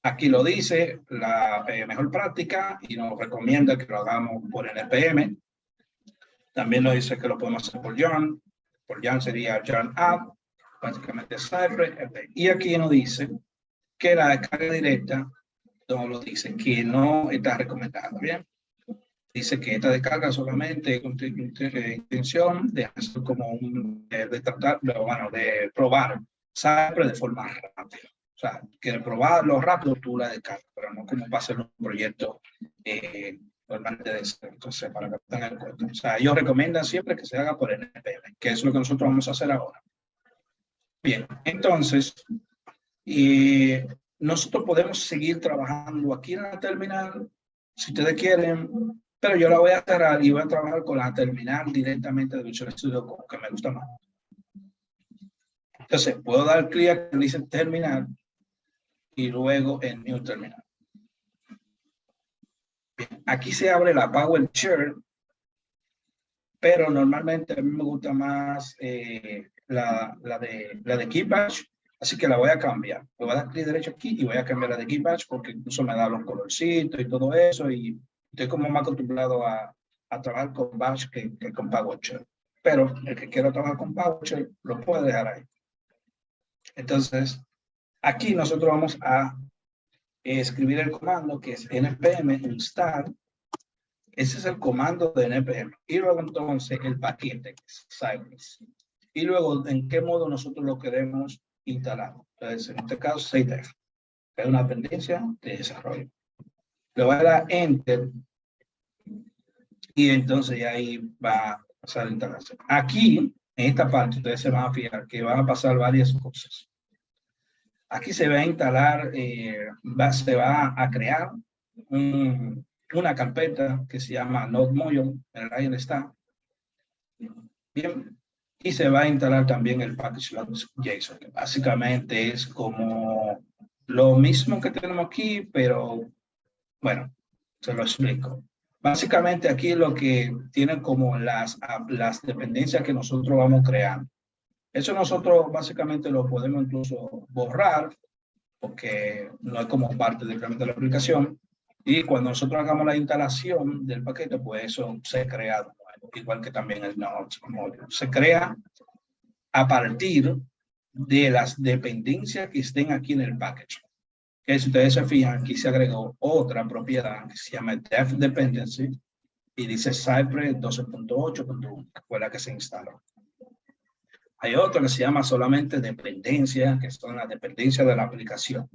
Aquí lo dice, la mejor práctica, y nos recomienda que lo hagamos por NPM. También nos dice que lo podemos hacer por Yarn. Por Yarn sería Yarn App, básicamente Cypress. Y aquí nos dice que la descarga directa, no lo dice, que no está recomendada. Bien. Dice que esta descarga solamente con intención de hacer como de probar Cypress de forma rápida. O sea, que probarlo rápido tú la descargas, pero no como va a ser un proyecto normalmente de ser. Entonces, para que tengan en cuenta. O sea, ellos recomiendan siempre que se haga por NPM, que es lo que nosotros vamos a hacer ahora. Bien, entonces, nosotros podemos seguir trabajando aquí en la terminal, si ustedes quieren, pero yo la voy a cerrar y voy a trabajar con la terminal directamente de Visual Studio Code, que me gusta más. Entonces, puedo dar clic a que dice terminal y luego en New Terminal. Bien, aquí se abre la PowerShell, pero normalmente a mí me gusta más la de KeyBash, así que la voy a cambiar. Le voy a dar clic derecho aquí y voy a cambiar la de KeyBash porque incluso me da los colorcitos y todo eso y estoy como más acostumbrado a trabajar con Bash que con PowerShell. Pero el que quiera trabajar con PowerShell lo puede dejar ahí. Entonces, aquí nosotros vamos a escribir el comando que es npm install. Ese es el comando de npm. Y luego entonces el paquete, que es Cypress. Y luego en qué modo nosotros lo queremos instalar. Entonces, en este caso, CDF, que es una dependencia de desarrollo. Le voy a dar Enter. Y entonces ya ahí va a pasar la instalación. Aquí, en esta parte, ustedes se van a fijar que van a pasar varias cosas. Aquí se va a instalar, se va a crear una carpeta que se llama NodeMojo, ahí está. Bien, y se va a instalar también el package.json, que básicamente es como lo mismo que tenemos aquí, pero bueno, se lo explico. Básicamente aquí lo que tiene como las dependencias que nosotros vamos creando. Eso nosotros básicamente lo podemos incluso borrar, porque no es como parte de la aplicación. Y cuando nosotros hagamos la instalación del paquete, pues eso se crea, igual que también el Node. Se crea a partir de las dependencias que estén aquí en el package. Que si ustedes se fijan, aquí se agregó otra propiedad que se llama Def Dependency y dice Cypress 12.8.1, que fue la que se instaló. Hay otra que se llama solamente dependencia, que son las dependencias de la aplicación.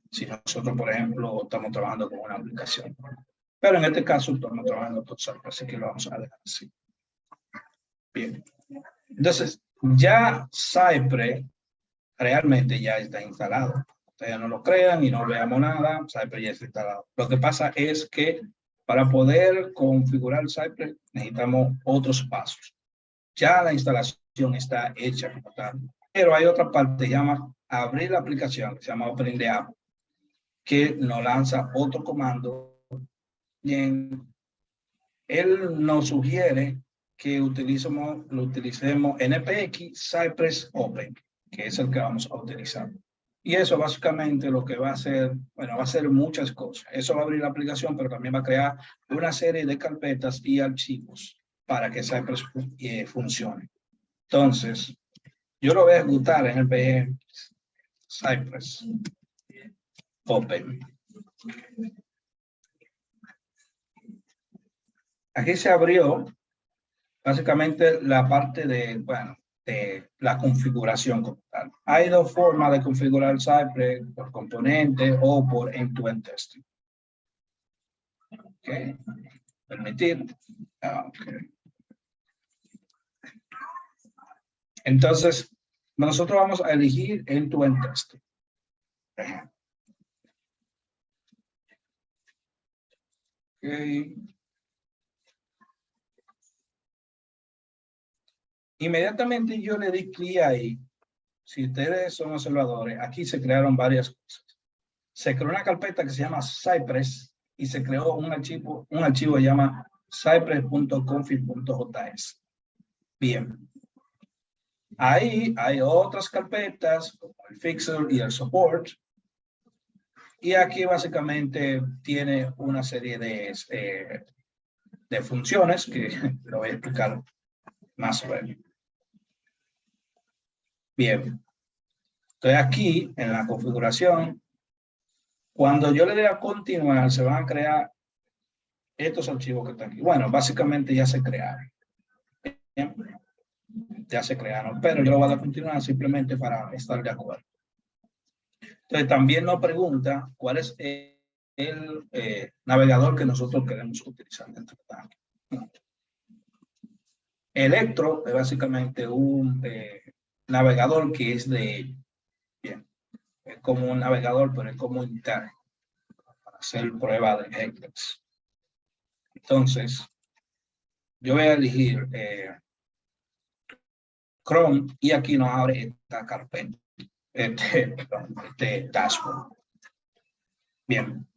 Si nosotros, por ejemplo, estamos trabajando con una aplicación. Pero en este caso estamos trabajando con Cypress, así que lo vamos a dejar así. Bien. Entonces, ya Cypress realmente ya está instalado. Ustedes no lo crean y no veamos nada, Cypress ya está instalado. Lo que pasa es que para poder configurar Cypress necesitamos otros pasos. Ya la instalación está hecha como tal. Pero hay otra parte que se llama abrir la aplicación, que se llama Opening the App, que nos lanza otro comando. Bien, él nos sugiere que utilicemos npx Cypress Open, que es el que vamos a utilizar. Y eso básicamente lo que va a hacer, bueno, va a hacer muchas cosas. Eso va a abrir la aplicación, pero también va a crear una serie de carpetas y archivos para que Cypress funcione. Entonces, yo lo voy a ejecutar en el PM Cypress Open. Aquí se abrió básicamente la parte de, bueno, de la configuración como tal. Hay dos formas de configurar Cypress, por componente o por end-to-end testing. Ok, permitir. Okay. Entonces, nosotros vamos a elegir end-to-end testing. Okay. Inmediatamente yo le di clic ahí. Si ustedes son observadores, aquí se crearon varias cosas. Se creó una carpeta que se llama Cypress y se creó un archivo que se llama cypress.config.js. Bien. Ahí hay otras carpetas como el Fixer y el Support. Y aquí básicamente tiene una serie de funciones que lo voy a explicar más o menos. Bien. Estoy aquí en la configuración. Cuando yo le dé a continuar, se van a crear estos archivos que están aquí. Bueno, básicamente ya se crearon. Bien. Ya se crearon, pero yo lo voy a dar a continuar simplemente para estar de acuerdo. Entonces también nos pregunta cuál es el navegador que nosotros queremos utilizar dentro de Tango. Electro es básicamente un navegador que es bien, es como un navegador, pero es como interno para hacer prueba de Eclipse. Entonces, yo voy a elegir Chrome y aquí nos abre esta carpeta, este dashboard. Bien.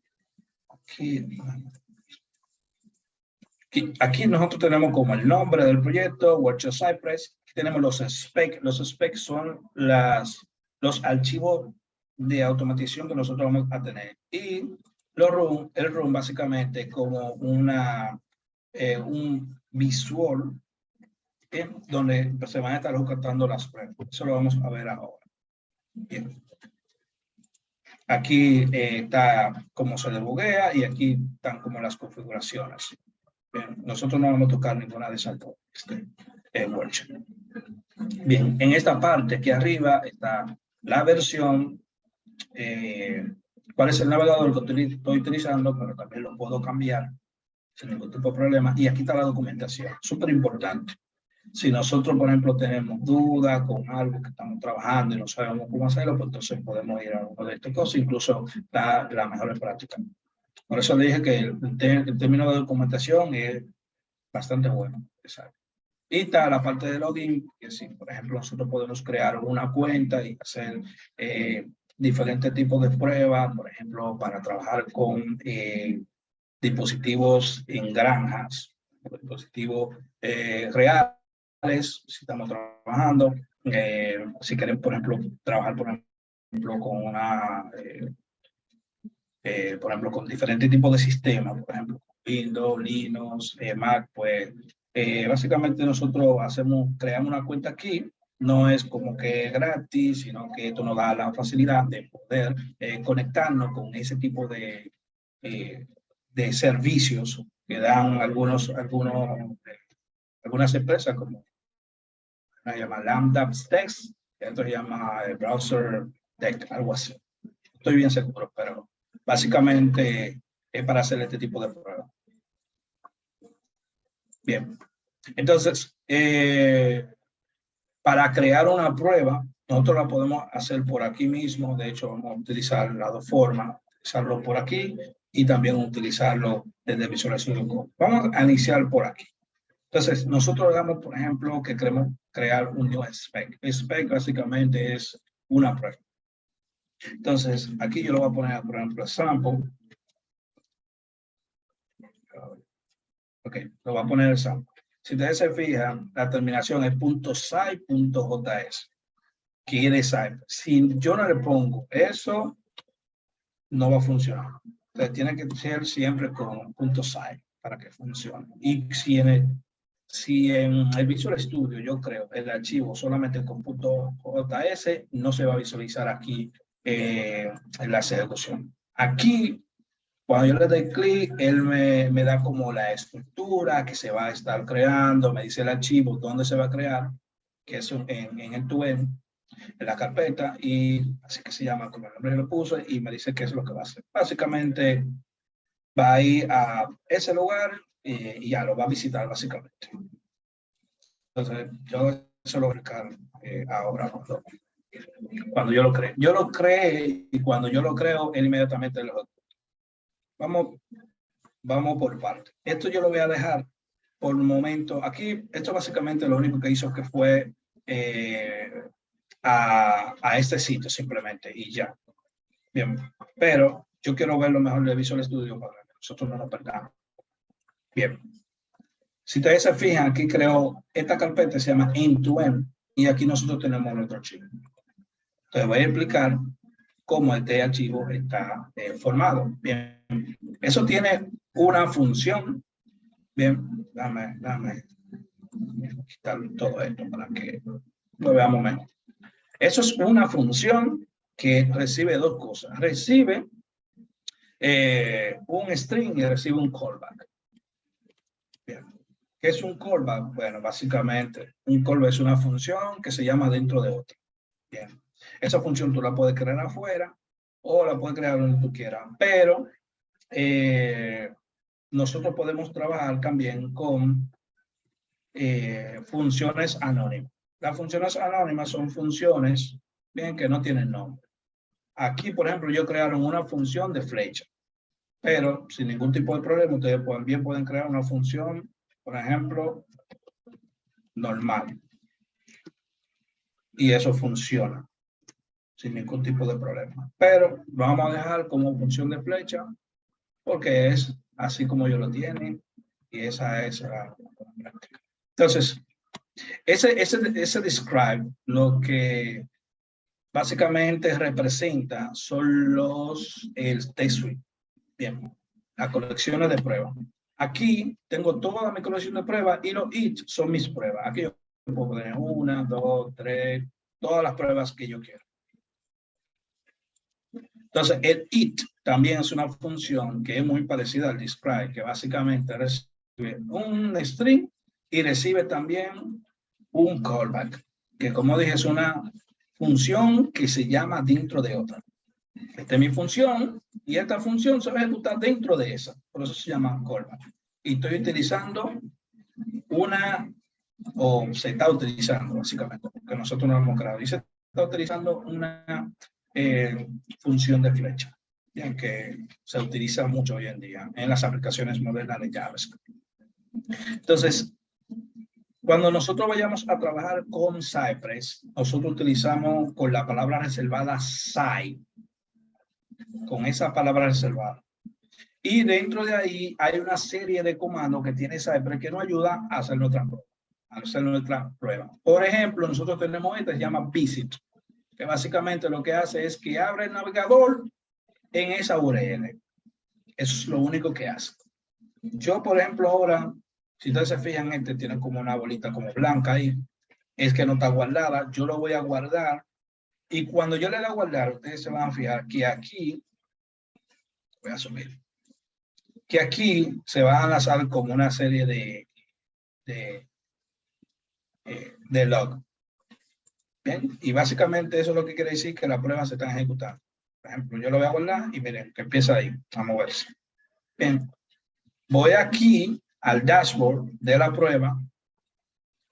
Aquí nosotros tenemos como el nombre del proyecto, Workshop Cypress. Aquí tenemos los specs. Los specs son los archivos de automatización que nosotros vamos a tener. Y el room básicamente es como un visual donde se van a estar ejecutando las pruebas. Eso lo vamos a ver ahora. Bien. Aquí está cómo se debuguea y aquí están como las configuraciones. Bien, nosotros no vamos a tocar ninguna de esas dos. Workshop. Bien, en esta parte aquí arriba está la versión, cuál es el navegador que estoy utilizando, pero también lo puedo cambiar sin ningún tipo de problema. Y aquí está la documentación, súper importante. Si nosotros, por ejemplo, tenemos dudas con algo que estamos trabajando y no sabemos cómo hacerlo, pues entonces podemos ir a uno de estos cosas, incluso la mejor práctica. Por eso le dije que el término de documentación es bastante bueno. Y está la parte de login, que sí, por ejemplo, nosotros podemos crear una cuenta y hacer diferentes tipos de pruebas, por ejemplo, para trabajar con dispositivos en granjas, dispositivos reales, si estamos trabajando, si queremos, por ejemplo, trabajar, por ejemplo, con por ejemplo, con diferentes tipos de sistemas, por ejemplo, Windows, Linux, Mac, pues básicamente nosotros creamos una cuenta aquí, no es como que gratis, sino que esto nos da la facilidad de poder conectarnos con ese tipo de servicios que dan algunas empresas, como se llama Lambda Text, y otro se llama Browser Tech, algo así. Estoy bien seguro, pero básicamente es para hacer este tipo de pruebas. Bien, entonces, para crear una prueba, nosotros la podemos hacer por aquí mismo. De hecho, vamos a utilizar las dos formas, utilizarlo por aquí y también utilizarlo desde Visual Studio Code. Vamos a iniciar por aquí. Entonces, nosotros digamos, por ejemplo, que queremos crear un new spec. Spec básicamente es una prueba. Entonces, aquí yo lo voy a poner, por ejemplo, sample. Ok, lo voy a poner el sample. Si ustedes se fijan, la terminación es .sci.js. Quiere Cypress. Si yo no le pongo eso, no va a funcionar. Entonces, tiene que ser siempre con .sci para que funcione. Y si en el Visual Studio, yo creo, el archivo solamente con .js, no se va a visualizar aquí en la ejecución. Aquí, cuando yo le doy clic, él me da como la estructura que se va a estar creando, me dice el archivo, dónde se va a crear, que es en el en la carpeta, y así que se llama como el nombre que lo puse, y me dice qué es lo que va a hacer. Básicamente, va a ir a ese lugar y ya lo va a visitar, básicamente. Entonces, yo eso lo voy a explicar ahora cuando yo lo cree. Yo lo creé y cuando yo lo creo, él inmediatamente lo vamos por parte. Esto yo lo voy a dejar por un momento. Aquí, esto básicamente lo único que hizo que fue a este sitio simplemente y ya. Bien, pero yo quiero ver lo mejor de Visual Studio para que nosotros no nos perdamos. Bien. Si ustedes se fijan, aquí creo esta carpeta, se llama end-to-end, y aquí nosotros tenemos nuestro archivo. Entonces voy a explicar cómo este archivo está formado. Bien, eso tiene una función. Bien, dame quitar todo esto para que lo veamos mejor. Eso es una función que recibe dos cosas. Recibe un string y recibe un callback. Bien. ¿Qué es un callback? Bueno, básicamente, un callback es una función que se llama dentro de otra. Bien. Esa función tú la puedes crear afuera o la puedes crear donde tú quieras, pero nosotros podemos trabajar también con funciones anónimas. Las funciones anónimas son funciones, bien, que no tienen nombre. Aquí, por ejemplo, yo crearon una función de flecha, pero sin ningún tipo de problema, ustedes también pueden crear una función, por ejemplo, normal. Y eso funciona sin ningún tipo de problema. Pero lo vamos a dejar como función de flecha porque es así como yo lo tiene y esa es la práctica. Entonces, ese describe lo que básicamente representa son el test suite. Bien, las colecciones de pruebas. Aquí tengo toda mi colección de pruebas y los it son mis pruebas. Aquí yo puedo poner 1, 2, 3, todas las pruebas que yo quiero. Entonces, el it también es una función que es muy parecida al describe, que básicamente recibe un string y recibe también un callback, que como dije es una función que se llama dentro de otra. Esta es mi función y esta función se va a ejecutar dentro de esa, por eso se llama callback. Y estoy utilizando o se está utilizando básicamente, porque nosotros no lo hemos creado, y se está utilizando una función de flecha, bien, que se utiliza mucho hoy en día en las aplicaciones modernas de JavaScript. Entonces, cuando nosotros vayamos a trabajar con Cypress, nosotros utilizamos con la palabra reservada Cy, con esa palabra reservada. Y dentro de ahí hay una serie de comandos que tiene Cypress que nos ayuda a hacer nuestra prueba. Por ejemplo, nosotros tenemos esta que se llama visit, que básicamente lo que hace es que abre el navegador en esa URL. Eso es lo único que hace. Yo, por ejemplo, ahora, si ustedes se fijan, este tiene como una bolita como blanca ahí, es que no está guardada. Yo lo voy a guardar y cuando yo le dé a guardar, ustedes se van a fijar que aquí, voy a subir, que aquí se van a lanzar como una serie de log. Bien, y básicamente eso es lo que quiere decir que las pruebas se están ejecutando. Por ejemplo, yo lo voy a guardar y miren que empieza ahí a moverse. Bien, voy aquí al dashboard de la prueba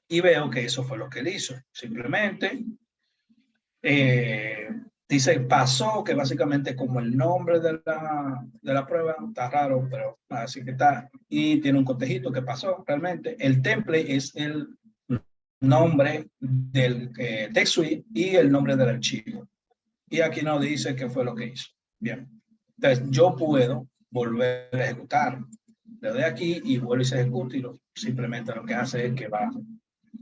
y veo que eso fue lo que él hizo. Simplemente dice pasó, que básicamente como el nombre de la prueba, está raro, pero así que está, y tiene un cotejito que pasó realmente. El template es el nombre del text suite y el nombre del archivo. Y aquí nos dice qué fue lo que hizo. Bien, entonces yo puedo volver a ejecutar. Le doy aquí y vuelvo y se ejecuta y simplemente lo que hace es que va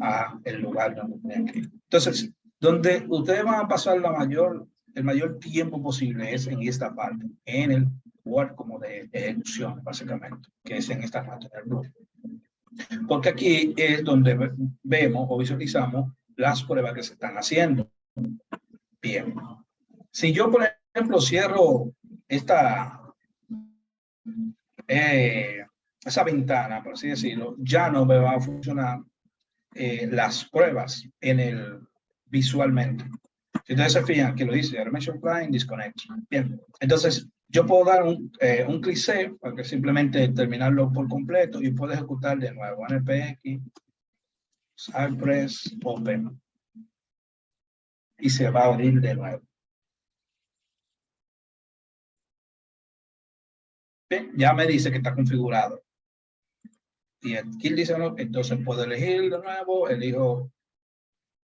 a el lugar donde tienen que ir. Entonces, donde ustedes van a pasar el mayor tiempo posible es en esta parte, en el lugar como de ejecución, básicamente, que es en esta parte del grupo. Porque aquí es donde vemos o visualizamos las pruebas que se están haciendo. Bien. Si yo, por ejemplo, cierro esa ventana, por así decirlo, ya no me va a funcionar las pruebas visualmente. Si ustedes se fijan que lo dice Automation Client Disconnect. Bien, entonces yo puedo dar un clic C para que simplemente terminarlo por completo y puedo ejecutar de nuevo npx Cypress Open y se va a abrir de nuevo. Bien, ya me dice que está configurado. Y aquí dice, no, entonces puedo elegir de nuevo, elijo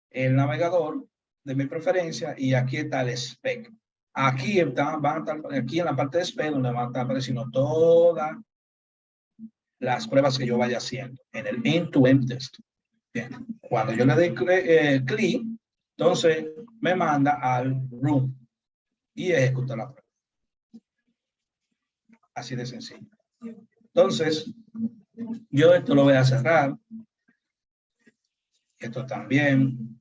el navegador de mi preferencia y aquí está el spec. Aquí van a estar, aquí en la parte de spec donde van a estar apareciendo todas las pruebas que yo vaya haciendo en el end-to-end test. Bien, cuando yo le doy clic, entonces me manda al room y ejecuta la prueba. Así de sencillo. Entonces, yo esto lo voy a cerrar. Esto también.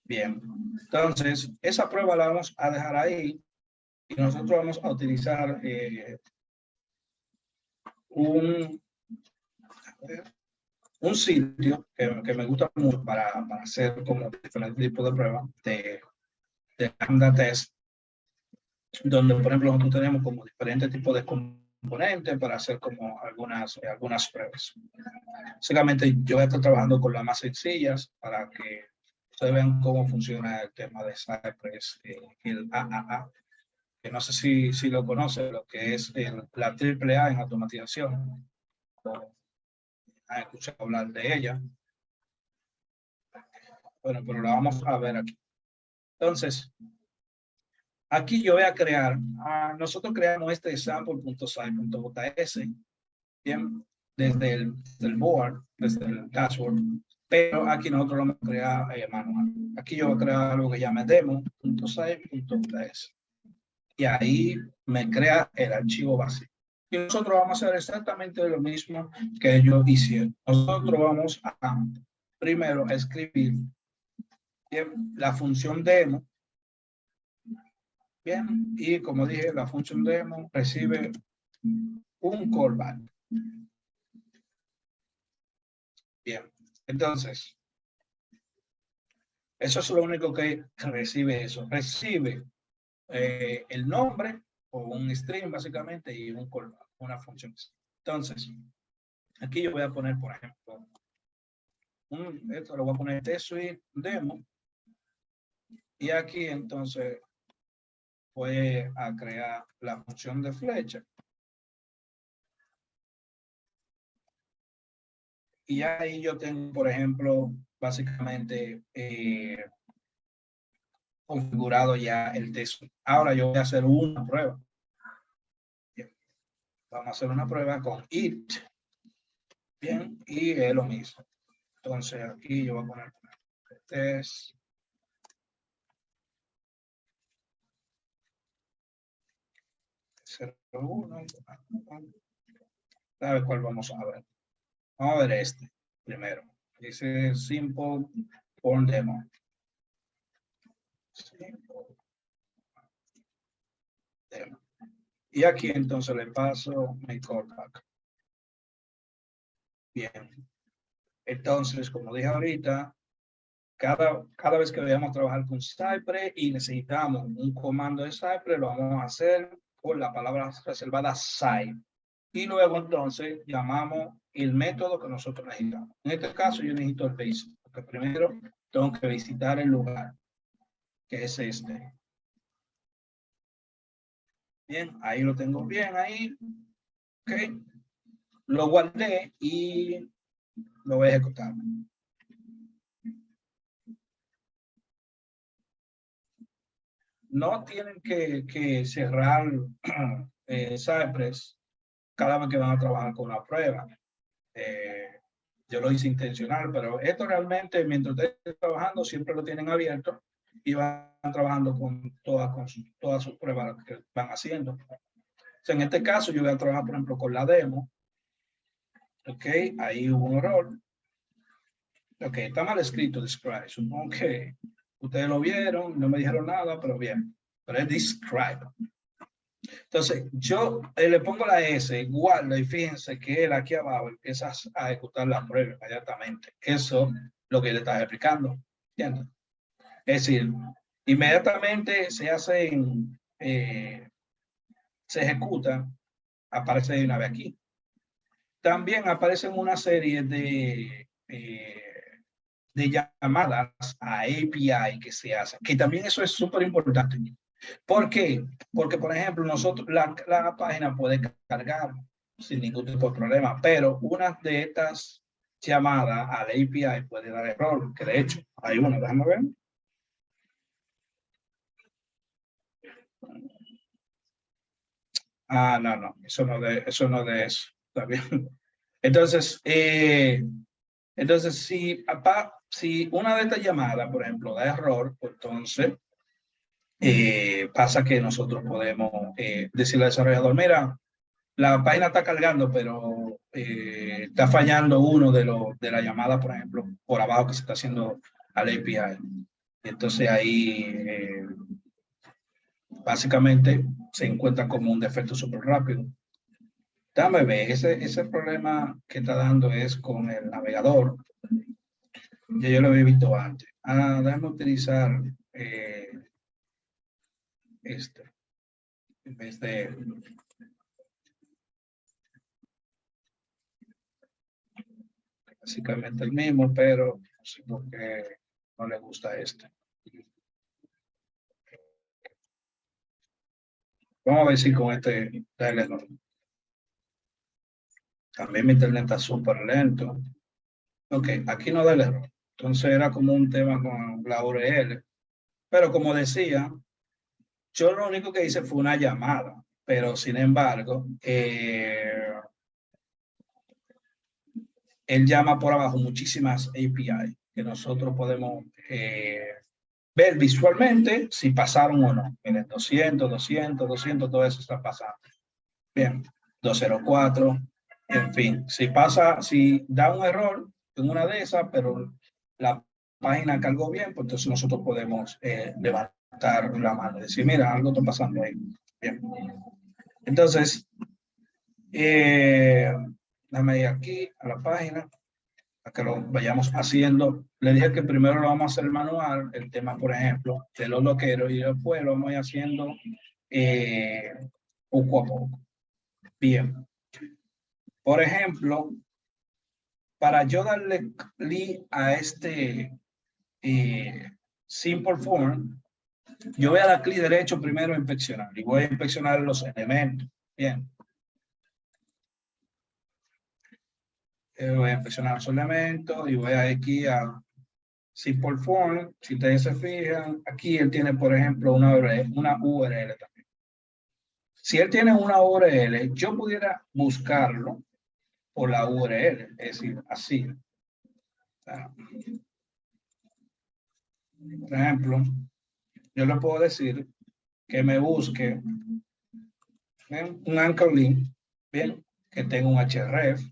Bien. Entonces, esa prueba la vamos a dejar ahí y nosotros vamos a utilizar un sitio que me gusta mucho para hacer como diferentes tipos de pruebas de Lambda Test, donde, por ejemplo, nosotros tenemos como diferentes tipos de componentes para hacer como algunas pruebas. Básicamente, yo voy a estar trabajando con las más sencillas para que ustedes vean cómo funciona el tema de Cypress, el AAA, que no sé si lo conocen, lo que es la AAA en automatización. ¿Han escuchado hablar de ella? Bueno, pero la vamos a ver aquí. Entonces, aquí yo voy a crear, nosotros creamos este sample.site.js, bien, desde el board, desde el dashboard, pero aquí nosotros lo vamos a crear manual. Aquí yo voy a crear algo que llame demo.site.js y ahí me crea el archivo básico. Y nosotros vamos a hacer exactamente lo mismo que ellos hicieron. Nosotros vamos a primero escribir la función demo. Bien, y como dije, la función demo recibe un callback. Bien, entonces, eso es lo único que recibe eso. Recibe el nombre o un string básicamente y un callback, una función. Entonces, aquí yo voy a poner, por ejemplo, esto lo voy a poner test suite demo. Y aquí entonces voy a crear la función de flecha. Y ahí yo tengo, por ejemplo, básicamente configurado ya el test. Ahora yo voy a hacer una prueba. Bien. Vamos a hacer una prueba con it. Bien, y es lo mismo. Entonces aquí yo voy a poner test. A ver cuál vamos a ver. Vamos a ver este primero. Dice simple form demo. Y aquí entonces le paso mi callback. Bien. Entonces, como dije ahorita, cada vez que vayamos a trabajar con Cypress y necesitamos un comando de Cypress, lo vamos a hacer con la palabra reservada site. Y luego entonces llamamos el método que nosotros necesitamos. En este caso yo necesito el basic, porque primero tengo que visitar el lugar, que es este. Bien, ahí lo tengo bien, ahí. Ok. Lo guardé y lo voy a ejecutar. No tienen que cerrar Cypress cada vez que van a trabajar con la prueba. Yo lo hice intencional, pero esto realmente, mientras ustedes estén trabajando, siempre lo tienen abierto y van trabajando con todas sus pruebas que van haciendo. O sea, en este caso, yo voy a trabajar, por ejemplo, con la demo. Ok, ahí hubo un error. Ok, está mal escrito, describe. Supongo que ustedes lo vieron, no me dijeron nada, pero bien. Pero es describe. Entonces, yo le pongo la S, guardo y fíjense que él aquí abajo empieza a ejecutar la prueba inmediatamente. Eso es lo que le está explicando. ¿Entiendes? Es decir, inmediatamente se hacen, se ejecuta, aparece de una vez aquí. También aparecen una serie de llamadas a API que se hacen, que también eso es súper importante. ¿Por qué? Porque, por ejemplo, nosotros, la página puede cargar sin ningún tipo de problema, pero una de estas llamadas a la API puede dar error, que de hecho hay una, déjame ver. No, eso no de eso, está bien. Entonces, si una de estas llamadas, por ejemplo, da error, pues entonces pasa que nosotros podemos decirle al desarrollador, mira, la página está cargando, pero está fallando uno de la llamada, por ejemplo, por abajo que se está haciendo al API. Entonces ahí básicamente se encuentra como un defecto súper rápido. Déjame ver, ese problema que está dando es con el navegador. Ya yo lo había visto antes. Déjame utilizar este. en vez de básicamente el mismo, pero no sé por qué no le gusta este. Vamos a ver si con este da el error. También mi internet está súper lento. Ok, aquí no da el error. Entonces era como un tema con la URL. Pero como decía, yo lo único que hice fue una llamada. Pero sin embargo, él llama por abajo muchísimas API que nosotros podemos ver visualmente si pasaron o no. Miren, 200, 200, 200, todo eso está pasando. Bien, 204, en fin, si pasa, si da un error en una de esas, pero la página cargó bien, pues entonces nosotros podemos levantar la mano y decir, mira, algo está pasando ahí. Bien. Entonces, dame ir aquí a la página, para que lo vayamos haciendo. Le dije que primero lo vamos a hacer manual, el tema, por ejemplo, de los loqueros, y después lo vamos a ir haciendo poco a poco. Bien. Por ejemplo, para yo darle clic a este Simple Form, yo voy a dar clic derecho primero a inspeccionar y voy a inspeccionar los elementos. Bien. Voy a inspeccionar los elementos y voy a aquí a Simple Form. Si ustedes se fijan, aquí él tiene, por ejemplo, una URL también. Si él tiene una URL, yo pudiera buscarlo por la URL, es decir, así. Por ejemplo, yo le puedo decir que me busque un anchor link, bien, que tenga un href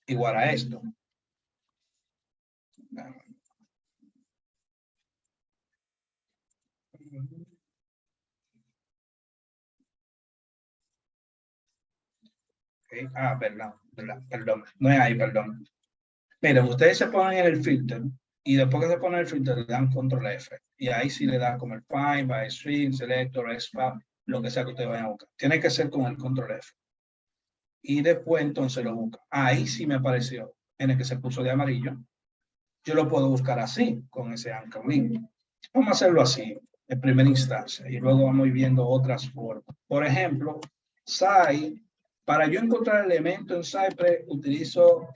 igual a esto. Okay. Perdón, no es ahí, perdón. Miren, ustedes se ponen en el filter y después que se pone el filter le dan control F y ahí sí le dan como el find, by string, selector, spam, lo que sea que ustedes vayan a buscar. Tiene que ser con el control F. Y después entonces lo busca. Ahí sí me apareció en el que se puso de amarillo. Yo lo puedo buscar así, con ese anchor link. Vamos a hacerlo así, en primera instancia, y luego vamos viendo otras formas. Por ejemplo, Sci, para yo encontrar elementos en Cypress, utilizo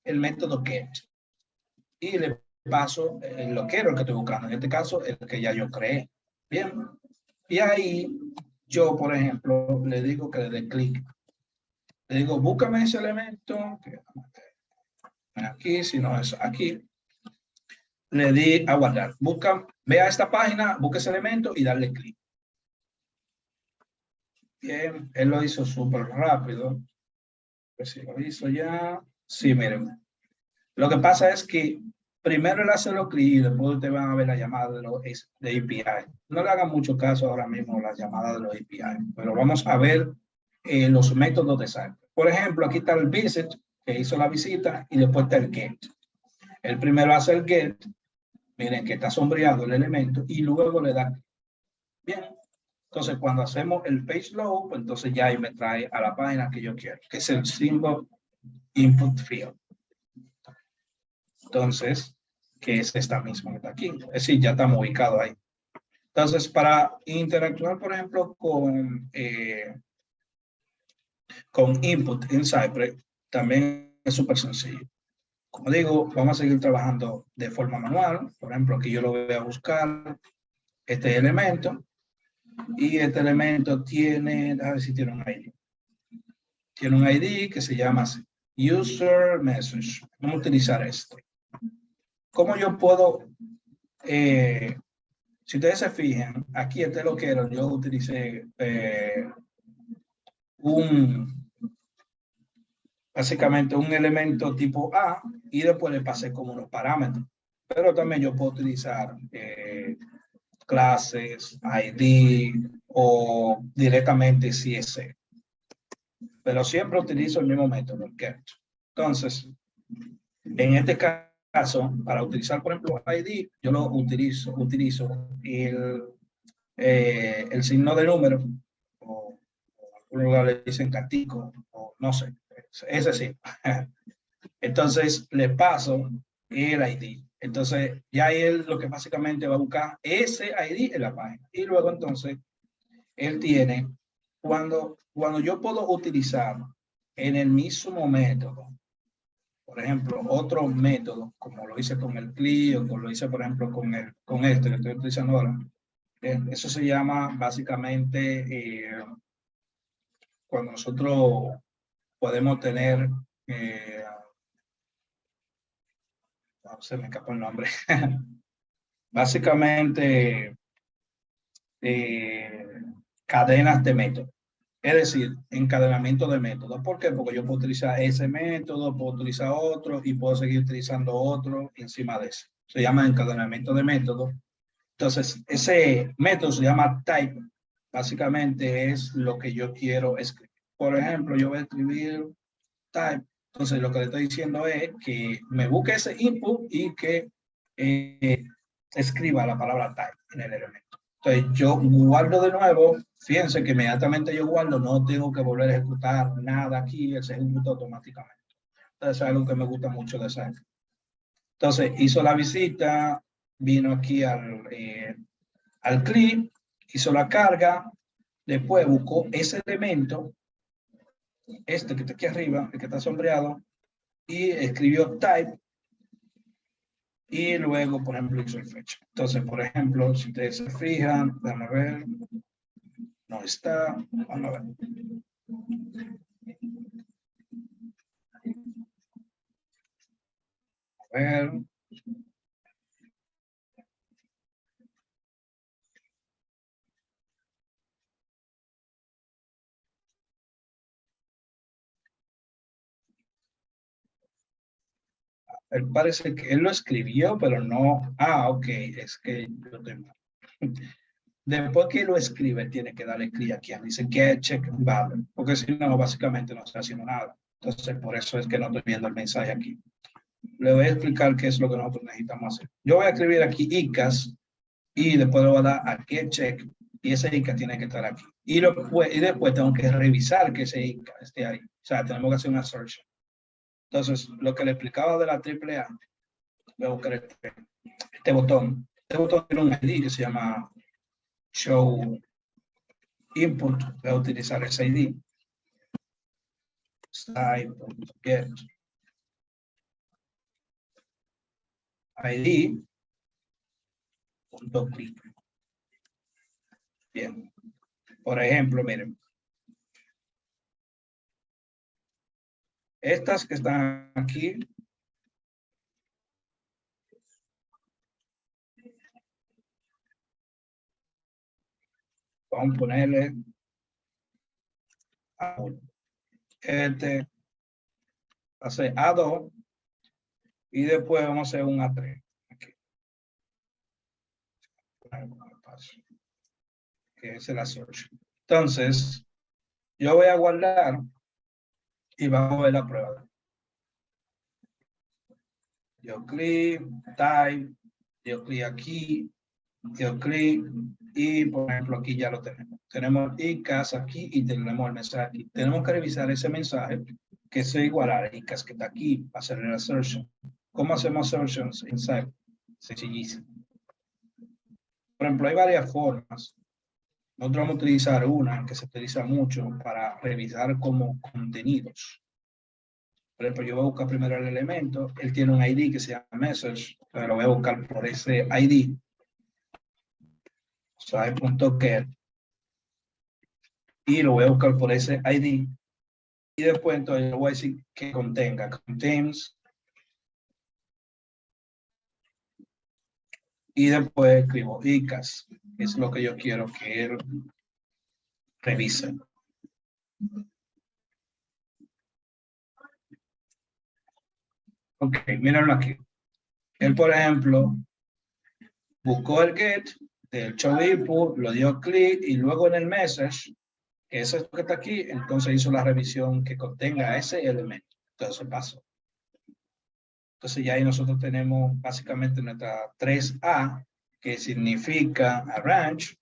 el método get y le paso el loquero que estoy buscando, en este caso el que ya yo creé. Bien, y ahí yo, por ejemplo, le digo que le dé clic. Le digo, búscame ese elemento, aquí, si no es aquí. Le di a guardar. Vea esta página, busque ese elemento y darle clic. Bien, él lo hizo súper rápido. Pues si lo hizo ya. Sí, miren. Lo que pasa es que primero él hace los clics y después ustedes van a ver la llamada de API. No le hagan mucho caso ahora mismo a las llamadas de los API, pero vamos a ver los métodos de Cypress. Por ejemplo, aquí está el visit, que hizo la visita, y después está el get. El primero hace el get, miren que está sombreado el elemento, y luego le da. Bien. Entonces, cuando hacemos el page load, pues entonces ya ahí me trae a la página que yo quiero, que es el symbol input field. Entonces, que es esta misma que está aquí. Es decir, ya estamos ubicados ahí. Entonces, para interactuar, por ejemplo, con input en Cypress, también es súper sencillo. Como digo, vamos a seguir trabajando de forma manual. Por ejemplo, aquí yo lo voy a buscar este elemento. Y este elemento tiene, a ver si tiene un ID. Tiene un ID que se llama user message. Vamos a utilizar esto. ¿Cómo yo puedo, si ustedes se fijan, aquí este loquero, yo utilicé básicamente un elemento tipo A y después le pasé como unos parámetros. Pero también yo puedo utilizar clases, ID o directamente CSS. Pero siempre utilizo el mismo método, el get. Entonces, en este caso, para utilizar, por ejemplo, ID, yo lo utilizo el el signo de número, o en algún lugar le dicen catico, o no sé, ese sí. Entonces le paso el ID. Entonces ya él lo que básicamente va a buscar ese ID en la página. Y luego entonces él tiene, cuando yo puedo utilizar en el mismo método, por ejemplo, otro método, como lo hice con el CLI o como lo hice, por ejemplo, con este que estoy utilizando ahora, eso se llama básicamente cuando nosotros podemos tener, no, se me escapó el nombre, básicamente cadenas de métodos. Es decir, encadenamiento de métodos. ¿Por qué? Porque yo puedo utilizar ese método, puedo utilizar otro y puedo seguir utilizando otro encima de eso. Se llama encadenamiento de métodos. Entonces, ese método se llama type. Básicamente es lo que yo quiero escribir. Por ejemplo, yo voy a escribir type. Entonces, lo que le estoy diciendo es que me busque ese input y que escriba la palabra type en el elemento. Entonces, yo guardo de nuevo. Fíjense que inmediatamente yo guardo, no tengo que volver a ejecutar nada aquí, él se ejecuta automáticamente. Entonces, es algo que me gusta mucho de esa. Entonces, hizo la visita, vino aquí al clip, hizo la carga, después buscó ese elemento, este que está aquí arriba, el que está sombreado, y escribió type, y luego, por ejemplo, hizo el fecha. Entonces, por ejemplo, si ustedes se fijan, déjame ver, no está, vamos a ver. A ver. Él parece que él lo escribió, pero no. Ah, ok, es que yo tengo. Después que lo escribe, tiene que darle clic aquí. Dice get check value, porque si no, básicamente no está haciendo nada. Entonces, por eso es que no estoy viendo el mensaje aquí. Le voy a explicar qué es lo que nosotros necesitamos hacer. Yo voy a escribir aquí ICAS y después le voy a dar a get check y ese ICAS tiene que estar aquí. Y después tengo que revisar que ese ICAS esté ahí. O sea, tenemos que hacer una search. Entonces, lo que le explicaba de la AAA, voy a buscar este botón. Este botón tiene un ID que se llama show input. Voy a utilizar ese ID. Get ID. Click. Bien. Por ejemplo, miren. Estas que están aquí. Vamos a ponerle hacer A2 y después vamos a hacer un A3. Aquí. Que es la search. Entonces, yo voy a guardar y vamos a ver la prueba. Yo clic, type, yo clic aquí, yo clic y por ejemplo aquí ya lo tenemos. Tenemos ICAS aquí y tenemos el mensaje aquí. Tenemos que revisar ese mensaje que se iguala al ICAS que está aquí para hacer la assertion. ¿Cómo hacemos assertions en Cypress? Sencillísimo. Por ejemplo, hay varias formas. Nosotros vamos a utilizar una que se utiliza mucho para revisar como contenidos. Por ejemplo, yo voy a buscar primero el elemento. Él tiene un ID que se llama message, pero lo voy a buscar por ese ID. O sea, .get. Y lo voy a buscar por ese ID. Y después entonces le voy a decir que contenga. Contains. Y después escribo ICAS. Es lo que yo quiero que él revise. Ok, mírenlo aquí. Él, por ejemplo, buscó el get del show input, lo dio clic y luego en el message, que es esto que está aquí, entonces hizo la revisión que contenga ese elemento. Entonces pasó. Entonces ya ahí nosotros tenemos básicamente nuestra 3A, que significa arrange,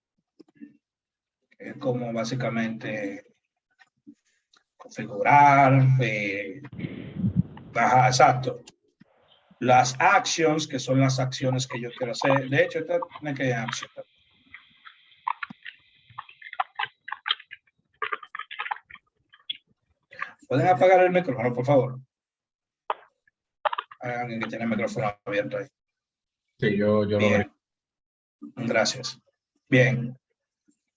Es como básicamente configurar, ajá, exacto. Las actions, que son las acciones que yo quiero hacer. De hecho, esta tiene que action. ¿Pueden apagar el micrófono, por favor? Hay alguien que tiene el micrófono abierto ahí. Sí, yo lo veré. Bien, gracias. Bien.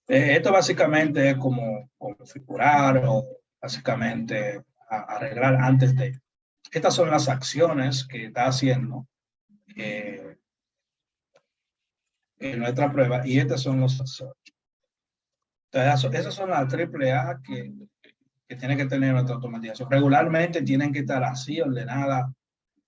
Esto básicamente es como configurar o básicamente arreglar antes de. Estas son las acciones que está haciendo en nuestra prueba y estas son los accesorios. Entonces, esas son las AAA que tiene que tener nuestra automatización. Regularmente tienen que estar así, ordenadas.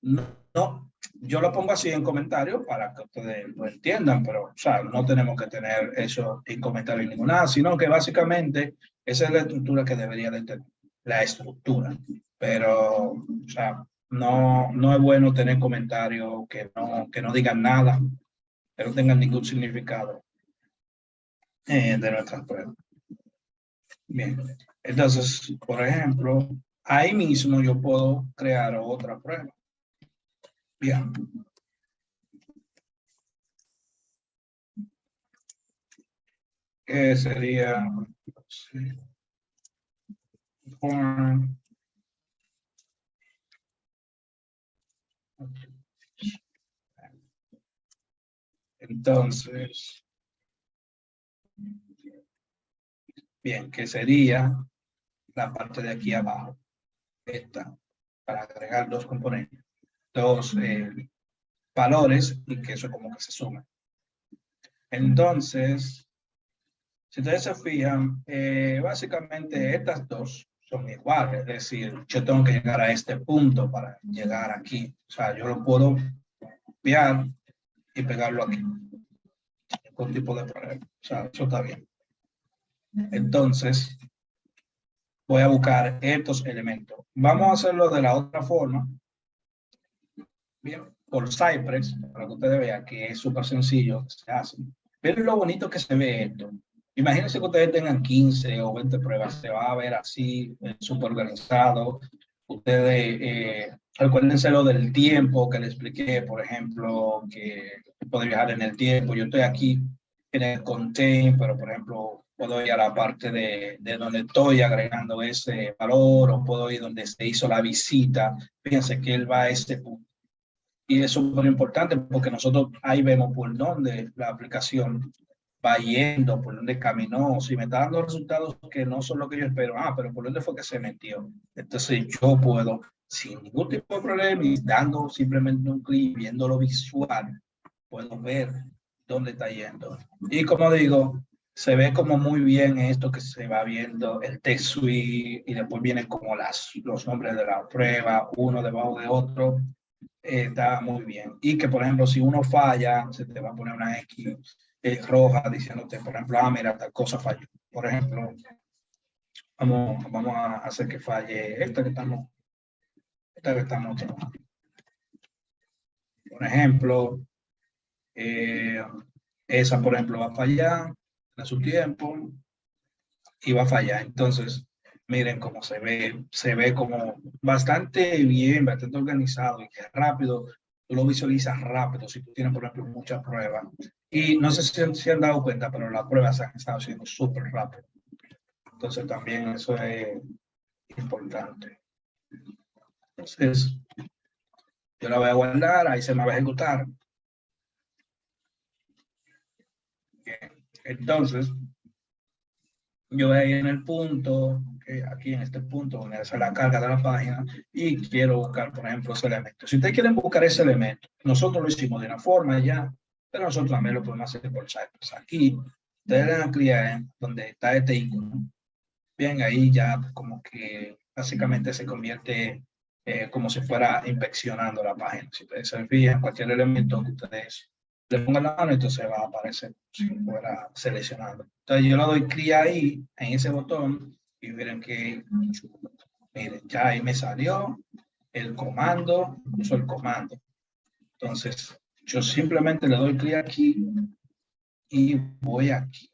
No, yo lo pongo así en comentarios para que ustedes lo entiendan, pero o sea, no tenemos que tener eso en comentarios ninguna, sino que básicamente esa es la estructura que debería de tener, la estructura. Pero, o sea, no es bueno tener comentarios que no digan nada, que no tengan ningún significado de nuestras pruebas. Bien, entonces, por ejemplo, ahí mismo yo puedo crear otra prueba. Bien. Que sería sí, entonces, bien, que sería la parte de aquí abajo, esta, para agregar dos componentes, dos valores y que eso como que se sume. Entonces, si ustedes se fijan, básicamente estas dos son iguales, es decir, yo tengo que llegar a este punto para llegar aquí. O sea, yo lo puedo copiar y pegarlo aquí. Ningún tipo de problema. O sea, eso está bien. Entonces, voy a buscar estos elementos. Vamos a hacerlo de la otra forma. Bien, por Cypress, para que ustedes vean que es súper sencillo, se hace. Pero lo bonito que se ve esto. Imagínense que ustedes tengan 15 o 20 pruebas, se va a ver así, súper organizado. Ustedes, recuérdense lo del tiempo que les expliqué, por ejemplo, que puede viajar en el tiempo. Yo estoy aquí en el contain, pero por ejemplo, puedo ir a la parte de donde estoy agregando ese valor, o puedo ir donde se hizo la visita. Fíjense que él va a ese punto. Y es súper importante porque nosotros ahí vemos por dónde la aplicación va yendo, por dónde caminó, si me está dando resultados que no son lo que yo espero, pero por dónde fue que se metió. Entonces yo puedo, sin ningún tipo de problema, y dando simplemente un clic, viendo lo visual, puedo ver dónde está yendo. Y como digo, se ve como muy bien esto que se va viendo, el text suite, y después vienen como los nombres de la prueba, uno debajo de otro. Está muy bien. Y que, por ejemplo, si uno falla, se te va a poner una X roja diciéndote, por ejemplo, mira, tal cosa falló. Por ejemplo, vamos a hacer que falle esta que estamos trabajando. Por ejemplo, esa, por ejemplo, va a fallar en su tiempo y va a fallar. Entonces, miren cómo se ve como bastante bien, bastante organizado y que rápido, tú lo visualizas rápido si tú tienes, por ejemplo, muchas pruebas. Y no sé si han dado cuenta, pero las pruebas se han estado haciendo súper rápido. Entonces, también eso es importante. Entonces, yo la voy a guardar, ahí se me va a ejecutar. Bien. Entonces, yo voy a ir en el punto, aquí en este punto, donde hace la carga de la página, y quiero buscar, por ejemplo, ese elemento. Si ustedes quieren buscar ese elemento, nosotros lo hicimos de una forma ya, pero nosotros también lo podemos hacer por Cypress. Aquí, ustedes le dan clic donde está este icono. Bien, ahí ya como que básicamente se convierte como si fuera inspeccionando la página. Si ustedes se fijan, cualquier elemento que ustedes le pongan la mano, entonces va a aparecer si fuera seleccionando. Entonces yo le doy clic ahí, en ese botón, y miren que, miren, ya ahí me salió el comando, uso el comando. Entonces, yo simplemente le doy clic aquí y voy aquí.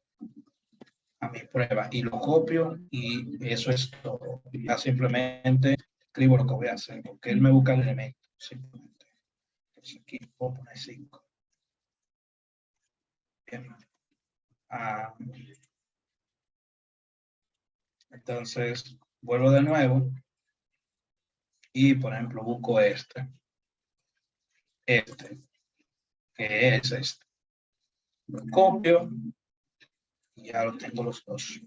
a mi prueba y lo copio y eso es todo. Y ya simplemente escribo lo que voy a hacer, porque él me busca el elemento, simplemente. Entonces aquí puedo poner 5. Bien. Entonces, vuelvo de nuevo y, por ejemplo, busco este, que es este. Lo copio y ya lo tengo los dos.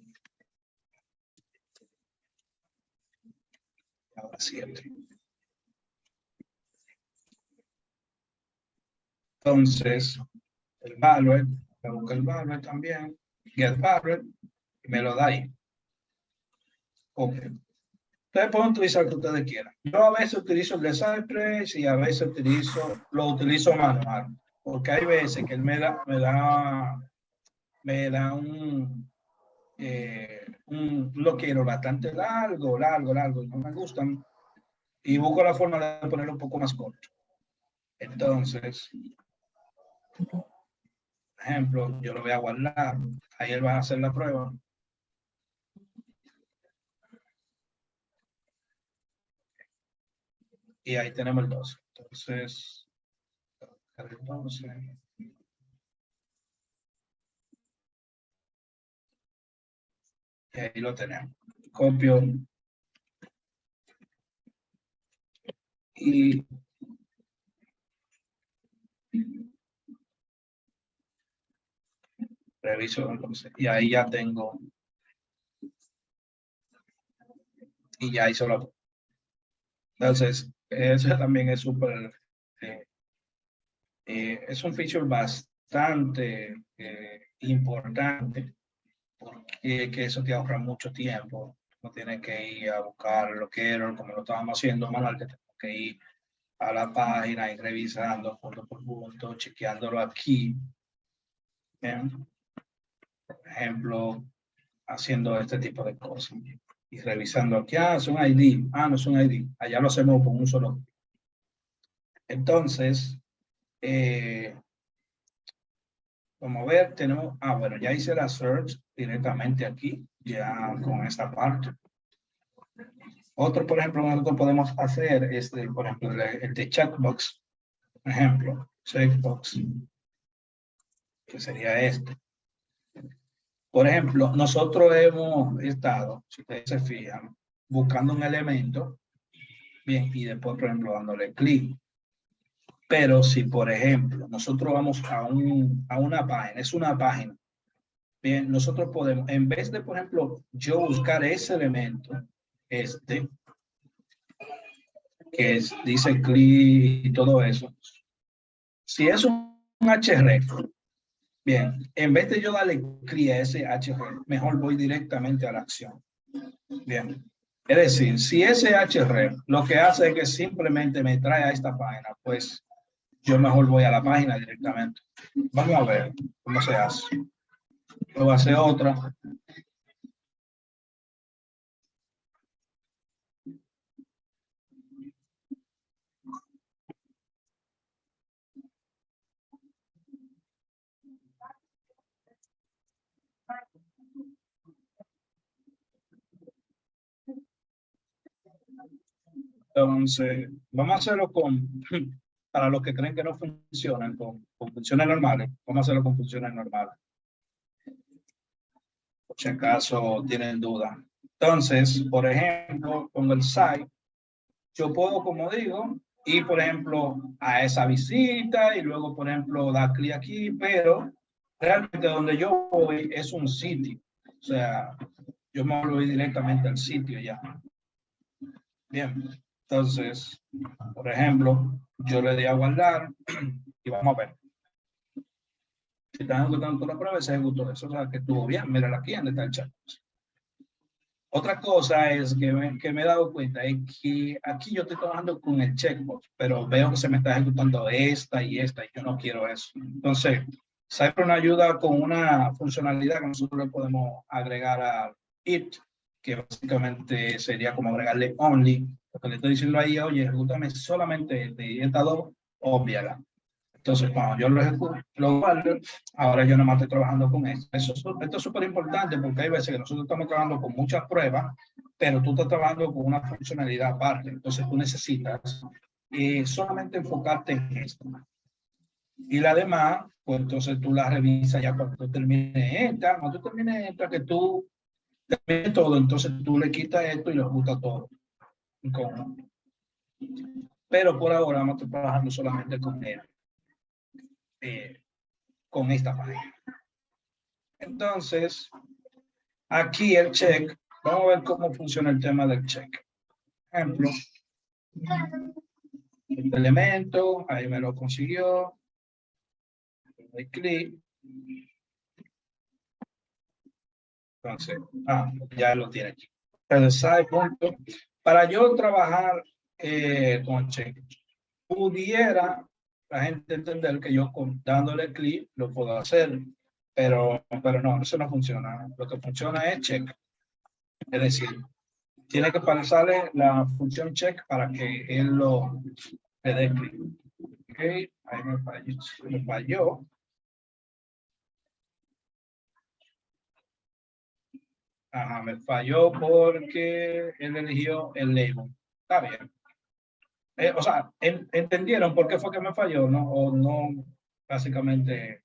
Ahora 7. Entonces, el value, me busca el value también, get value, y me lo da ahí. Okay. Ustedes pueden utilizar lo que ustedes quieran. Yo a veces utilizo el de Cypress y a veces lo utilizo manual, porque hay veces que él me da un lo quiero bastante largo, no me gustan, y busco la forma de ponerlo un poco más corto. Entonces, por ejemplo, yo lo voy a guardar, ahí él va a hacer la prueba. Y ahí tenemos el 12. Entonces, el 12. Y ahí lo tenemos. Copio. Y reviso entonces. Y ahí ya tengo. Y ya hizo la prueba. Entonces, eso también es súper. Es un feature bastante importante, porque que eso te ahorra mucho tiempo. No tienes que ir a buscar lo que era, como lo estábamos haciendo manual, que tengo que ir a la página y revisando punto por punto, chequeándolo aquí. ¿Bien? Por ejemplo, haciendo este tipo de cosas y revisando aquí, es un ID, no es un ID, allá lo hacemos con un solo. Entonces, como ver, tenemos, bueno, ya hice la search directamente aquí, ya con esta parte. Otro, por ejemplo, nosotros podemos hacer es, por ejemplo, el de checkbox, por ejemplo, checkbox, que sería este. Por ejemplo, nosotros hemos estado, si ustedes se fijan, buscando un elemento, bien, y después, por ejemplo, dándole clic. Pero si, por ejemplo, nosotros vamos a una página, es una página, bien, nosotros podemos, en vez de, por ejemplo, yo buscar ese elemento, que dice clic y todo eso, si es un href, bien, en vez de yo darle clic a ese href, mejor voy directamente a la acción. Bien. Es decir, si ese href lo que hace es que simplemente me trae a esta página, pues yo mejor voy a la página directamente. Vamos a ver cómo se hace. Yo voy a hacer otra. Entonces, vamos a hacerlo para los que creen que no funcionan, con funciones normales, vamos a hacerlo con funciones normales. Por si acaso tienen duda. Entonces, por ejemplo, con el site, yo puedo, como digo, ir, por ejemplo, a esa visita y luego, por ejemplo, dar clic aquí, pero realmente donde yo voy es un sitio. O sea, yo me voy directamente al sitio ya. Bien, entonces, por ejemplo, yo le di a guardar y vamos a ver. Si están ejecutando toda la prueba, se ejecutó eso, o sea, que estuvo bien. Mírala aquí, donde está el chat. Otra cosa es que me he dado cuenta es que aquí yo estoy trabajando con el checkbox, pero veo que se me está ejecutando esta y esta y yo no quiero eso. Entonces, Cypress nos ayuda con una funcionalidad que nosotros le podemos agregar a it, que básicamente sería como agregarle only. Lo que le estoy diciendo ahí, oye, ejecútame solamente esta y esta dos, obviala. Entonces, cuando yo lo ejecuto, lo guardo, ahora yo nomás estoy trabajando con esto. Esto es súper importante porque hay veces que nosotros estamos trabajando con muchas pruebas, pero tú estás trabajando con una funcionalidad aparte. Entonces, tú necesitas solamente enfocarte en esto. Y la demás, pues entonces tú la revisas ya cuando tú termines esta. Cuando tú termines esta, que tú termines todo, entonces tú le quitas esto y lo ajustas todo. Pero por ahora vamos a estar trabajando solamente con él. Con esta página. Entonces, aquí el check, vamos a ver cómo funciona el tema del check. Ejemplo, este elemento, ahí me lo consiguió. Doy clic. Entonces, ya lo tiene aquí. Entonces, side punto. Para yo trabajar con check, pudiera la gente entender que yo dándole clic lo puedo hacer, pero no, eso no funciona. Lo que funciona es check. Es decir, tiene que pasarle la función check para que él le dé clic. Ok, ahí me falló. Ajá, me falló porque él eligió el label. Está bien. O sea, ¿entendieron por qué fue que me falló? ¿No? O no, básicamente,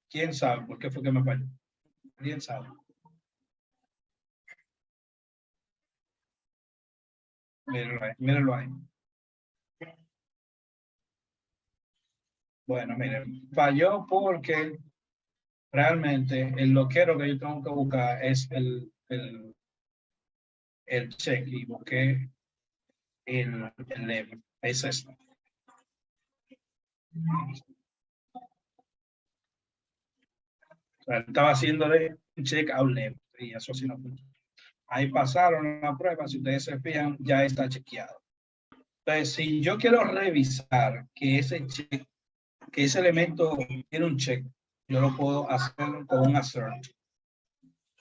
¿quién sabe por qué fue que me falló? ¿Quién sabe? Mírenlo ahí, mírenlo ahí. Bueno, miren, falló porque realmente el loquero que yo tengo que buscar es el check y busqué el level. Es esto. O sea, estaba haciéndole un check a un level y eso sí no funciona. Ahí pasaron la prueba, si ustedes se fijan, ya está chequeado. Entonces, si yo quiero revisar que ese check, que ese elemento tiene un check, yo lo puedo hacer con un assert.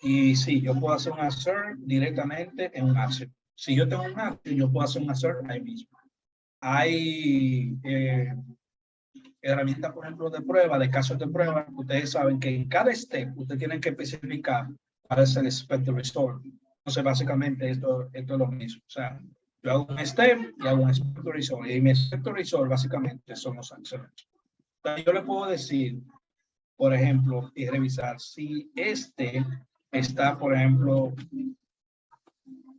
Y sí, yo puedo hacer un assert directamente en un assert. Si yo tengo un assert, yo puedo hacer un assert ahí mismo. Hay herramientas, por ejemplo, de prueba, de casos de prueba. Ustedes saben que en cada step ustedes tienen que especificar cuál es el expect restore. Entonces, básicamente, esto es lo mismo. O sea, yo hago un step y hago un expect restore. Y mi expect restore, básicamente, son los acceleros. Yo le puedo decir, por ejemplo, y revisar si este está, por ejemplo,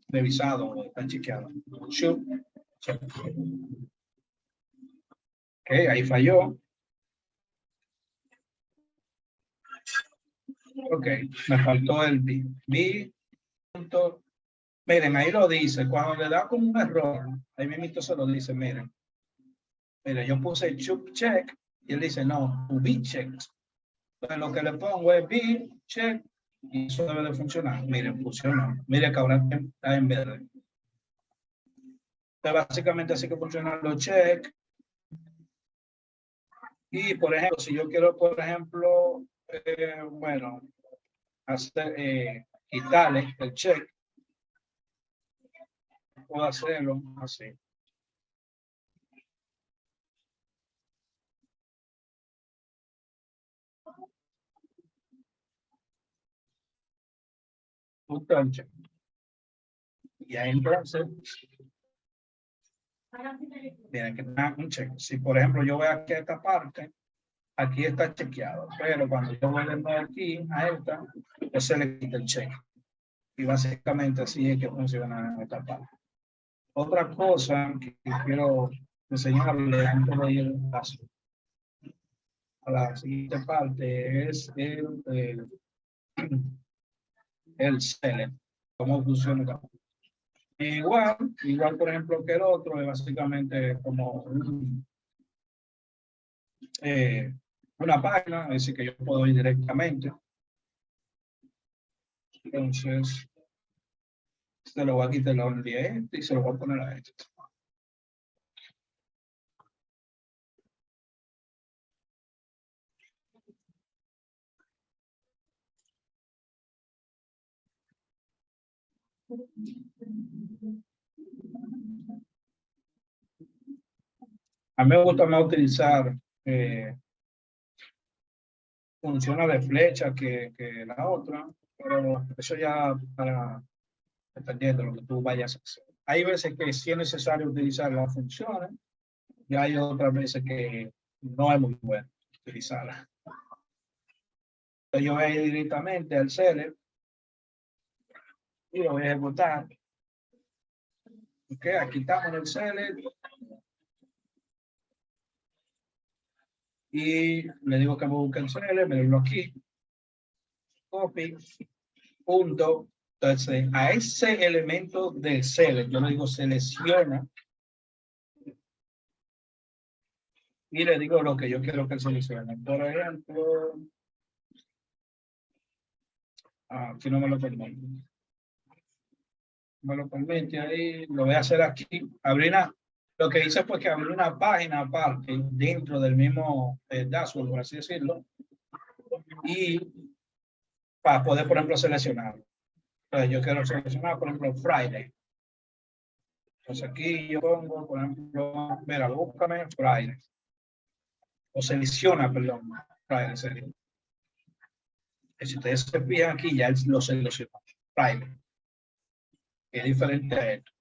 revisado o está chequeado. Should check. Ok, ahí falló. Ok, me faltó el B. B. Miren, ahí lo dice. Cuando le da como un error, ahí mismo se lo dice, miren. Miren, yo puse should check y él dice, no, to be checked. Entonces lo que le pongo es be check y eso debe de funcionar. Miren, funcionó. Miren que ahora está en verde. Entonces, básicamente así que funcionan los check. Y, por ejemplo, si yo quiero, por ejemplo, bueno, hacer, quitarle el check, puedo hacerlo así. Justo el check. Y ahí entonces, tienen que tener un check. Si, por ejemplo, yo voy aquí a esta parte, aquí está chequeado, pero cuando yo voy de nuevo aquí a esta, pues se le quita el check. Y básicamente así es que funciona esta parte. Otra cosa que quiero enseñarle antes de ir a la siguiente parte es el select, cómo funciona. Igual, por ejemplo, que el otro, es básicamente como una página, es decir, que yo puedo ir directamente. Entonces, se lo voy a quitar la de este y se lo voy a poner a este. A mí me gusta más utilizar funciones de flecha que la otra, pero eso ya para dependiendo de lo que tú vayas a hacer. Hay veces que sí es necesario utilizar las funciones y hay otras veces que no es muy bueno utilizarlas. Entonces yo voy a ir directamente al seller y lo voy a ejecutar. Ok, aquí estamos en el seller. Y le digo que me busque el seller, me lo aquí. Copy, punto. Entonces, a ese elemento del seller, yo le digo selecciona. Y le digo lo que yo quiero que seleccione. Por ejemplo, aquí no me lo permite. Me lo permite ahí, lo voy a hacer aquí. Lo que hice fue que abrí una página aparte dentro del mismo dashboard, por así decirlo. Y para poder, por ejemplo, seleccionar. Entonces, yo quiero seleccionar, por ejemplo, Friday. Entonces aquí yo pongo, por ejemplo, mira, búscame Friday. O selecciona, perdón, Friday sería. Si ustedes se fijan aquí, ya lo seleccionó. Friday. Es diferente a esto.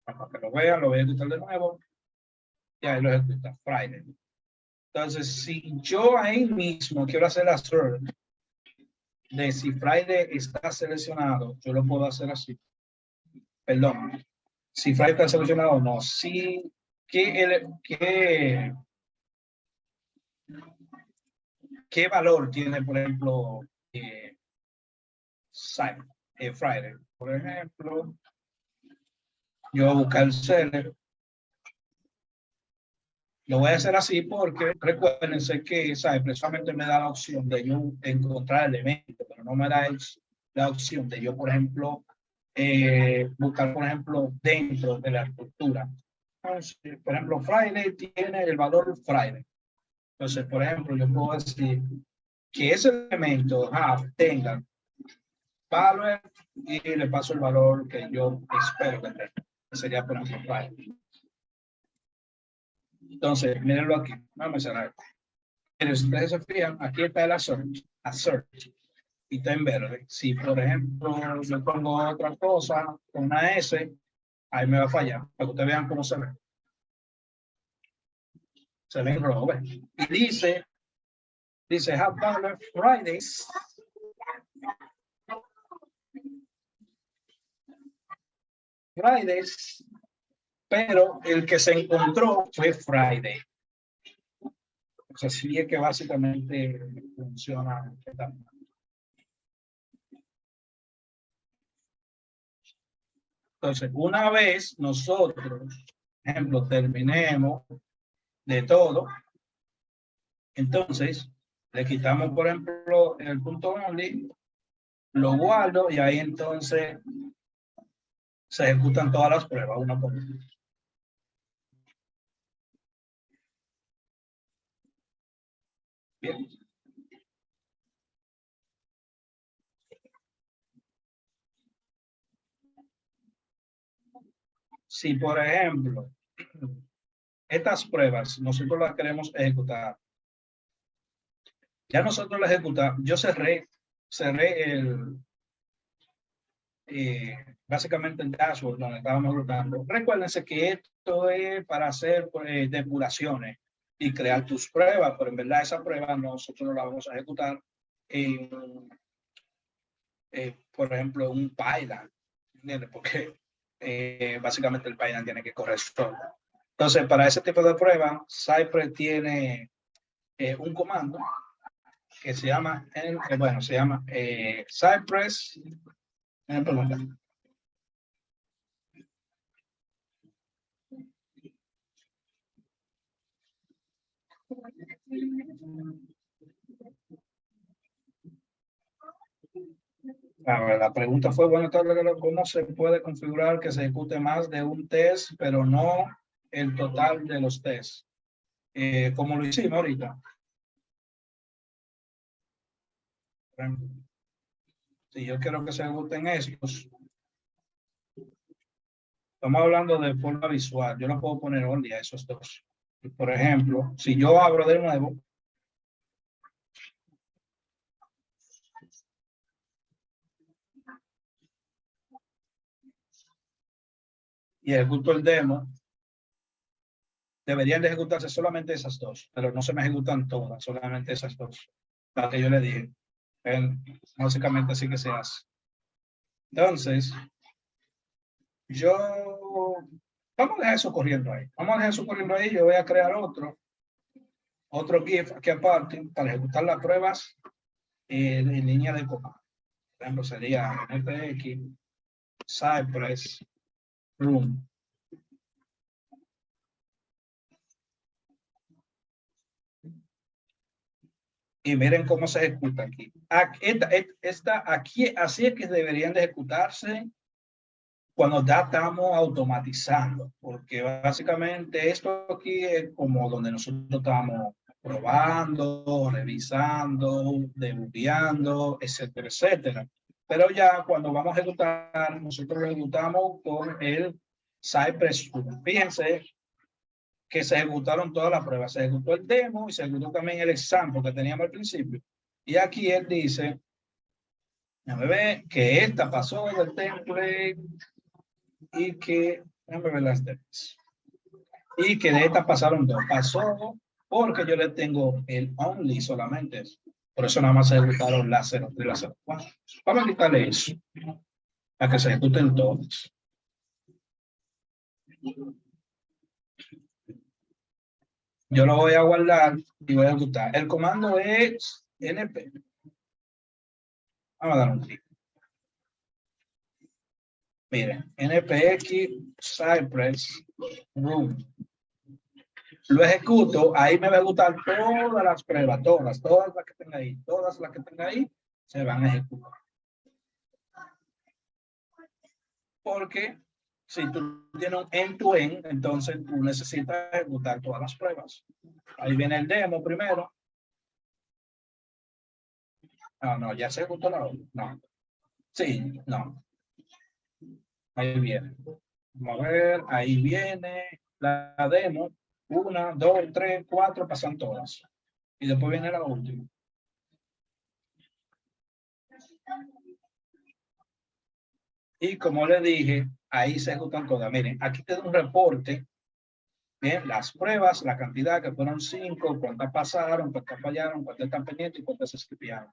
Para que lo vean, lo voy a editar de nuevo. Y ahí lo ejecuta, Friday. Entonces, si yo ahí mismo quiero hacer la search de si Friday está seleccionado, yo lo puedo hacer así. Perdón. Si Friday está seleccionado o no. Si, ¿qué valor tiene, por ejemplo, Friday? Por ejemplo, yo voy a buscar el seller. Lo voy a hacer así porque recuérdense que precisamente me da la opción de yo encontrar elementos, pero no me da la opción de yo, por ejemplo, buscar, por ejemplo, dentro de la estructura. Entonces, por ejemplo, Friday tiene el valor Friday. Entonces, por ejemplo, yo puedo decir que ese elemento tenga valor y le paso el valor que yo espero que tenga. Sería, por ejemplo, Friday. Entonces, mírenlo aquí. Vamos a cerrar. Pero si ustedes se fijan, aquí está el search, y está en verde. Si, por ejemplo, yo pongo otra cosa con una S, ahí me va a fallar. Para que ustedes vean cómo se ve. Se ve en rojo. ¿Ven? Y dice, have valor Fridays. Fridays, pero el que se encontró fue Friday. O sea, sí es que básicamente funciona. Entonces, una vez nosotros, por ejemplo, terminemos de todo, entonces le quitamos, por ejemplo, el punto only, lo guardo y ahí entonces se ejecutan todas las pruebas, una por una. Bien. Si, por ejemplo, estas pruebas nosotros las queremos ejecutar, ya nosotros las ejecutamos, yo cerré básicamente el dashboard donde estábamos rotando. Recuérdense que esto es para hacer depuraciones y crear tus pruebas, pero en verdad esa prueba nosotros no la vamos a ejecutar en, por ejemplo, un Python, ¿entiendes? Porque básicamente el Python tiene que correr solo. Entonces, para ese tipo de pruebas, Cypress tiene un comando que se llama, Cypress. La pregunta fue, bueno, ¿cómo se puede configurar que se ejecute más de un test, pero no el total de los tests? Como lo hicimos ahorita. Si yo quiero que se ejecuten estos, Estamos hablando de forma visual. Yo no puedo poner only a esos dos. Por ejemplo, si yo abro de nuevo, y ejecuto el demo, deberían de ejecutarse solamente esas dos, pero no se me ejecutan todas, solamente esas dos, las que yo le dije. Básicamente así que se hace. Entonces, vamos a dejar eso corriendo ahí. Vamos a dejar eso corriendo ahí. Yo voy a crear otro GIF aquí aparte para ejecutar las pruebas en línea de comando. Por ejemplo, sería NPX, Cypress, Room. Y miren cómo se ejecuta aquí. Aquí así es que deberían de ejecutarse cuando ya estamos automatizando, porque básicamente esto aquí es como donde nosotros estamos probando, revisando, debugueando, etcétera, etcétera. Pero ya cuando vamos a ejecutar, nosotros lo ejecutamos con el Cypress. Fíjense que se ejecutaron todas las pruebas. Se ejecutó el demo y se ejecutó también el example que teníamos al principio. Y aquí él dice, déjame ver, que esta pasó del template y que, déjame ver las demás. Y que de esta pasaron dos. Pasó porque yo le tengo el only solamente. Por eso nada más se ejecutaron las 03 y las 04. Vamos a quitarle eso. A que se ejecuten todas. Yo lo voy a guardar y voy a ejecutar. El comando es np. Vamos a dar un clic. Miren, npx Cypress room. Lo ejecuto, ahí me va a ejecutar todas las pruebas, todas las que tenga ahí, se van a ejecutar. Porque si tú tienes un end-to-end, entonces tú necesitas ejecutar todas las pruebas. Ahí viene el demo primero. No, ya se ejecutó la otra. No. Sí, no. Ahí viene. Vamos a ver, ahí viene la demo. 1, 2, 3, 4, pasan todas. Y después viene la última. Y como le dije, ahí se ejecutan todas. Miren, aquí tengo un reporte. Bien, las pruebas, la cantidad que fueron 5, cuántas pasaron, cuántas fallaron, cuántas están pendientes y cuántas se escribieron.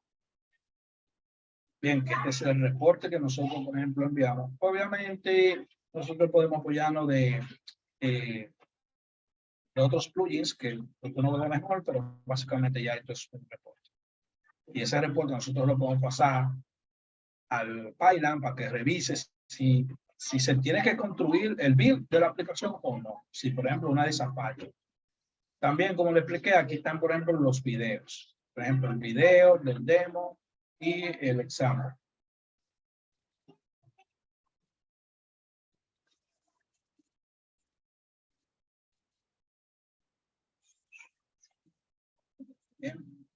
Bien, que este es el reporte que nosotros, por ejemplo, enviamos. Obviamente, nosotros podemos apoyarnos de otros plugins que tú no ves mejor, pero básicamente ya esto es un reporte. Y ese reporte nosotros lo podemos pasar al Python para que revise si se tiene que construir el build de la aplicación o no. Si, por ejemplo, una de esas fallas. También, como le expliqué, aquí están, por ejemplo, los videos. Por ejemplo, el video del demo y el examen. Bien.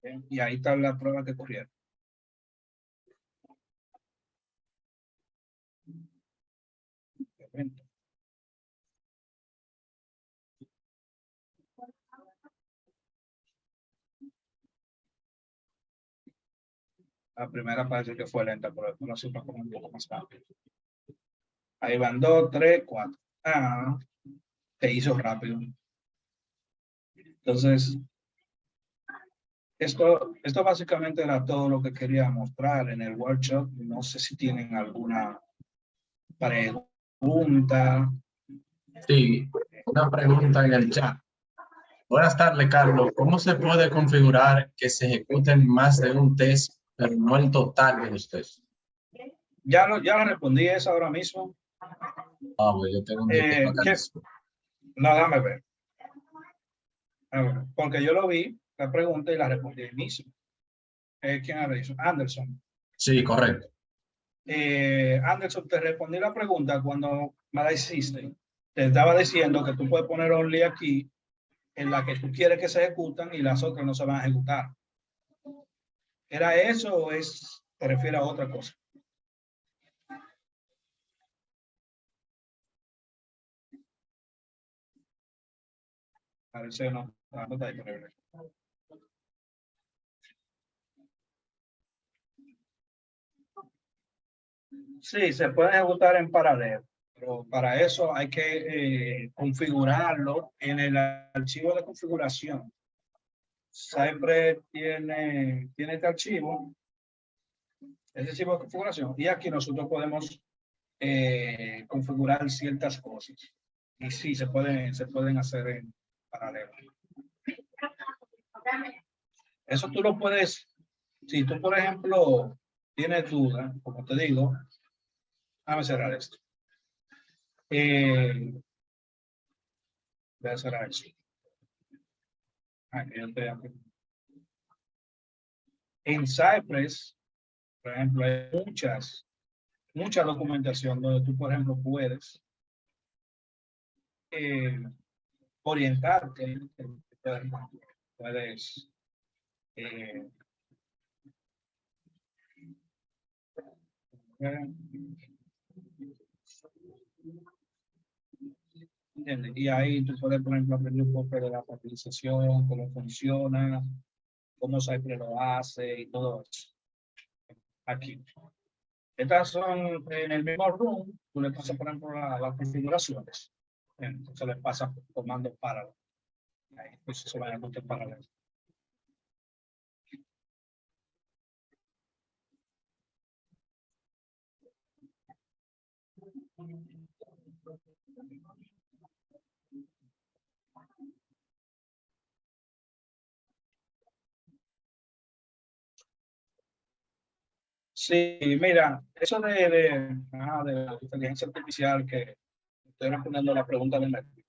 Bien. Y ahí está la prueba que corrieron. La primera parece que fue lenta, pero después la segunda fue un poco más rápido. Ahí van 2, 3, 4. Se hizo rápido. Entonces, esto básicamente era todo lo que quería mostrar en el workshop. No sé si tienen alguna pregunta. Sí, una pregunta en el chat. Buenas tardes, Carlos. ¿Cómo se puede configurar que se ejecuten más de un test, pero no el total de los tests? Ya lo respondí eso ahora mismo. Pues yo tengo un no, déjame ver. Porque yo lo vi, la pregunta, y la respondí al inicio. ¿Quién ha dicho? Anderson. Sí, correcto. Anderson, te respondí la pregunta cuando me la hiciste. Te estaba diciendo que tú puedes poner only aquí en la que tú quieres que se ejecutan y las otras no se van a ejecutar. ¿Era eso o te refiere a otra cosa? Parece no está disponible. Sí, se puede ejecutar en paralelo, pero para eso hay que configurarlo en el archivo de configuración. Cypress tiene este archivo de configuración, y aquí nosotros podemos configurar ciertas cosas. Y sí, se pueden hacer en paralelo. Eso tú lo puedes, si tú, por ejemplo, tienes duda, como te digo, déjame cerrar esto. Voy a cerrar esto. En Cypress, por ejemplo, hay mucha documentación donde tú, por ejemplo, puedes orientarte, puedes ¿entiendes? Y ahí tú puedes, por ejemplo, aprender un poco de la fertilización, cómo funciona, cómo Cypress lo hace y todo eso. Aquí. Estas son en el mismo room, tú le pasas, por ejemplo, las configuraciones. Entonces le pasas comando paralelo. Ahí, pues se van a encontrar paralelo. Sí, mira, eso de la inteligencia artificial que estoy respondiendo a la pregunta de Merkel.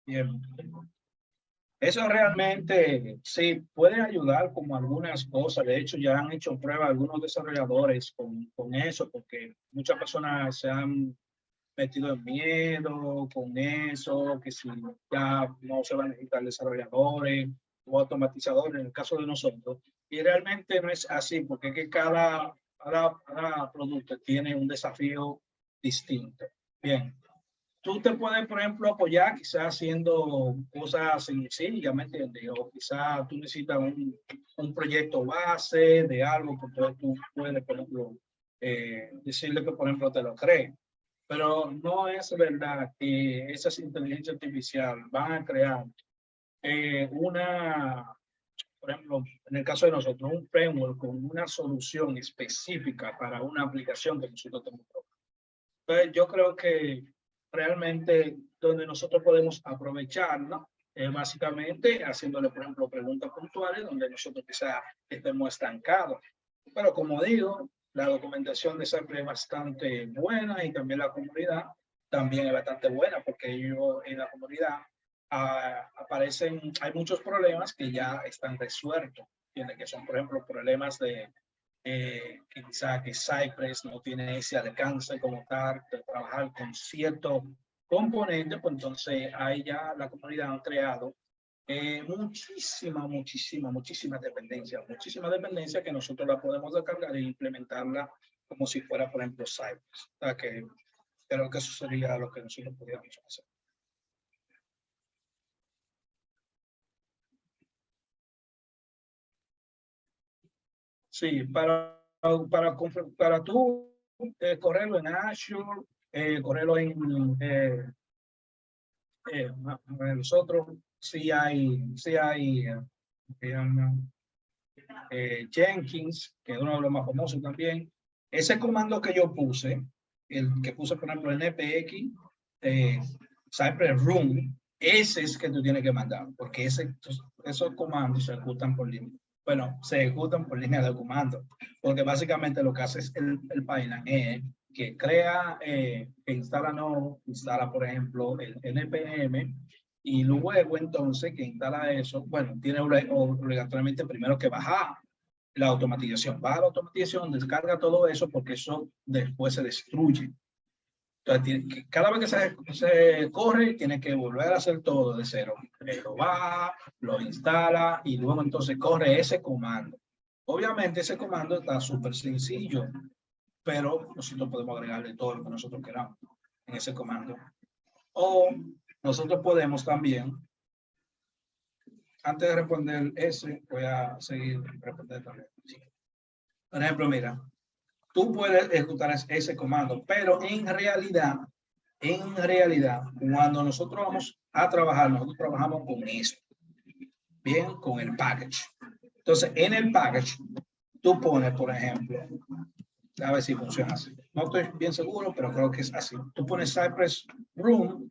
Bien. Eso realmente sí puede ayudar como algunas cosas. De hecho, ya han hecho pruebas algunos desarrolladores con eso, porque muchas personas se han metido en miedo con eso, que si ya no se van a necesitar desarrolladores o automatizadores en el caso de nosotros. Y realmente no es así, porque es que cada producto tiene un desafío distinto. Bien. Tú te puedes, por ejemplo, apoyar quizás haciendo cosas sencillas, ¿me entiendes? O quizás tú necesitas un proyecto base de algo, porque tú puedes, por ejemplo, decirle que, por ejemplo, te lo cree. Pero no es verdad que esas inteligencias artificiales van a crear por ejemplo, en el caso de nosotros, un framework con una solución específica para una aplicación que nosotros tenemos. Entonces, yo creo que realmente donde nosotros podemos aprovecharlo es básicamente haciéndole, por ejemplo, preguntas puntuales donde nosotros quizás estemos estancados. Pero como digo, la documentación de SAP es bastante buena y también la comunidad también es bastante buena porque ellos en la comunidad hay muchos problemas que ya están resueltos. Tiene que son, por ejemplo, problemas de quizá que Cypress no tiene ese alcance como tal de trabajar con cierto componente, pues entonces ahí ya la comunidad ha creado muchísima dependencia que nosotros la podemos descargar e implementarla como si fuera, por ejemplo, Cypress. O sea, que creo que eso sería lo que nosotros podríamos hacer. Sí, para tú correrlo en Azure, correrlo en nosotros, sí hay Jenkins, que es uno de los más famosos también. Ese comando que yo puse, el que puse, por ejemplo, en NPX, Cypress Room, ese es que tú tienes que mandar, porque esos comandos se ejecutan por línea. Bueno, se ejecutan por línea de comando, porque básicamente lo que hace es el Python que crea, que instala, por ejemplo, el NPM, y luego entonces que instala eso, bueno, tiene obligatoriamente primero que bajar la automatización. Baja la automatización, descarga todo eso porque eso después se destruye. Entonces, cada vez que se corre, tiene que volver a hacer todo de cero. Lo baja, lo instala y luego entonces corre ese comando. Obviamente ese comando está súper sencillo, pero nosotros podemos agregarle todo lo que nosotros queramos. en ese comando. O nosotros podemos también, antes de responder ese, voy a seguir responder también. Sí. Por ejemplo, mira, tú puedes ejecutar ese comando, pero en realidad, cuando nosotros vamos a trabajar, nosotros trabajamos con esto. Bien, con el package. Entonces, en el package, tú pones, por ejemplo, a ver si funciona así. No estoy bien seguro, pero creo que es así. Tú pones Cypress Room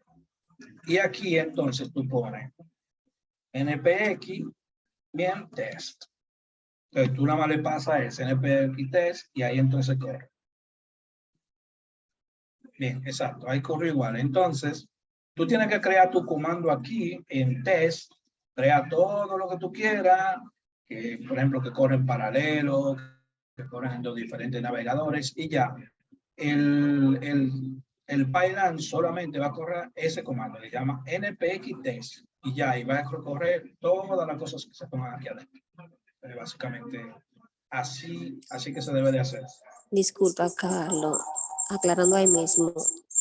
y aquí entonces tú pones npx, bien, test. Entonces tú nada más le pasas ese npx test y ahí entonces corre. Bien, exacto, ahí corre igual. Entonces, tú tienes que crear tu comando aquí en test, crea todo lo que tú quieras, que, por ejemplo, que corre en paralelo, que corren en los diferentes navegadores y ya. El Python solamente va a correr ese comando, le llama npx test y ya, y va a correr todas las cosas que se pongan aquí adentro. Básicamente, así que se debe de hacer. Disculpa, Carlos, aclarando ahí mismo.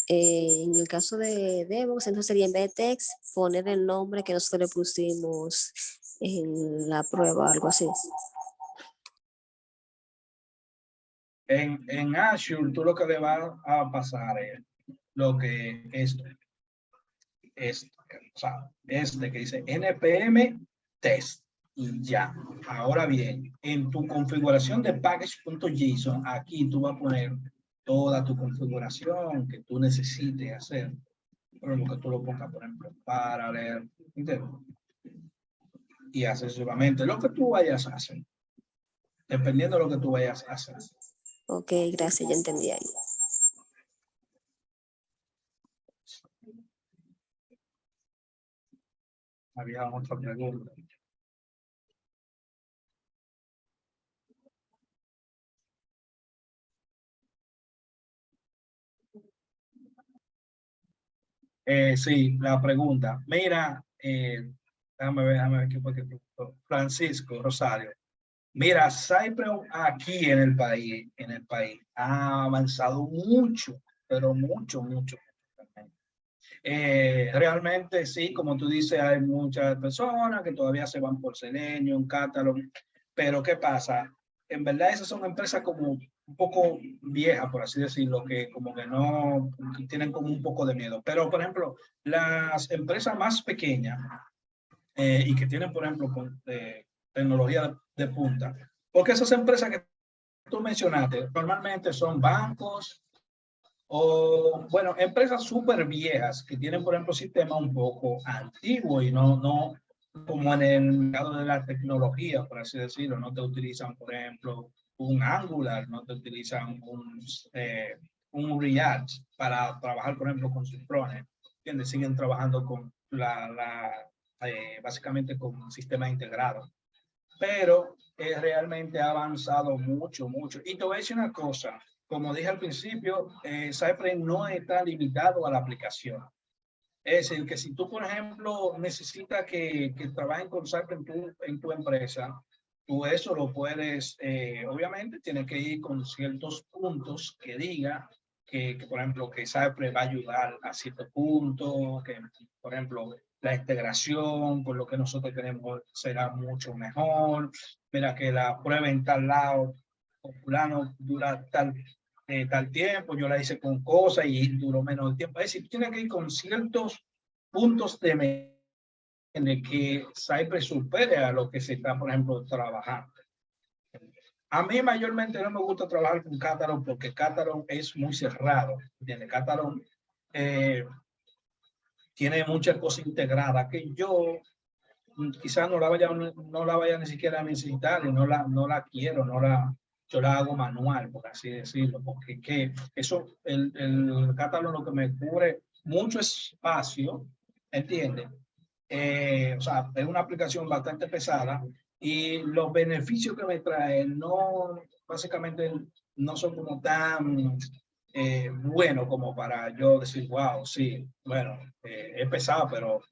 En el caso de DevOps, entonces sería en vez de text, poner el nombre que nosotros le pusimos en la prueba, algo así. En Azure, tú lo que le va a pasar es lo que o sea, de que dice npm test y ya. Ahora bien, en tu configuración de package.json, aquí tú vas a poner toda tu configuración que tú necesites hacer. Por ejemplo, que tú lo pongas, por ejemplo, para leer, ¿entiendes? Y sucesivamente lo que tú vayas a hacer, dependiendo de lo que tú vayas a hacer. Ok, gracias, ya entendí ahí. Había otra pregunta. Sí, la pregunta. Mira, déjame ver qué fue que preguntó. Francisco Rosario. Mira, Cypress aquí en el país ha avanzado mucho, pero mucho. Realmente sí, como tú dices, hay muchas personas que todavía se van por Selenium, Catalog, pero ¿qué pasa? En verdad esas son empresas como un poco viejas, por así decirlo, que como que no, que tienen como un poco de miedo. Pero, por ejemplo, las empresas más pequeñas y que tienen, por ejemplo, tecnología de punta, porque esas empresas que tú mencionaste normalmente son bancos, o, bueno, empresas súper viejas que tienen, por ejemplo, sistemas un poco antiguos y no como en el mercado de la tecnología, por así decirlo, no te utilizan, por ejemplo, un Angular, no te utilizan un React para trabajar, por ejemplo, con sus frontends, ¿entiendes? Siguen trabajando con básicamente con sistemas integrados. Pero realmente ha avanzado mucho. Y te voy a decir una cosa, como dije al principio, Cypress no está limitado a la aplicación. Es decir, que si tú, por ejemplo, necesitas que trabajen con Cypress en tu empresa, tú eso lo puedes, obviamente, tienes que ir con ciertos puntos que diga que, por ejemplo, que Cypress va a ayudar a ciertos puntos, que, por ejemplo, la integración con lo que nosotros queremos será mucho mejor. Mira que la prueba en tal lado, fulano dura tal tiempo, yo la hice con cosas y duró menos tiempo. Es decir, tú tienes que ir con ciertos puntos de en el que Cypress supere a lo que se está, por ejemplo, trabajando. A mí mayormente no me gusta trabajar con Catalog porque Catalog es muy cerrado. Catalog tiene muchas cosas integradas que yo quizás no la vaya ni siquiera a necesitar y no la quiero, yo la hago manual, por así decirlo, porque eso, el Catalog lo que me cubre mucho espacio, ¿entiendes? O sea, es una aplicación bastante pesada y los beneficios que me trae básicamente no son como tan buenos como para yo decir, wow, sí, bueno, es pesado, pero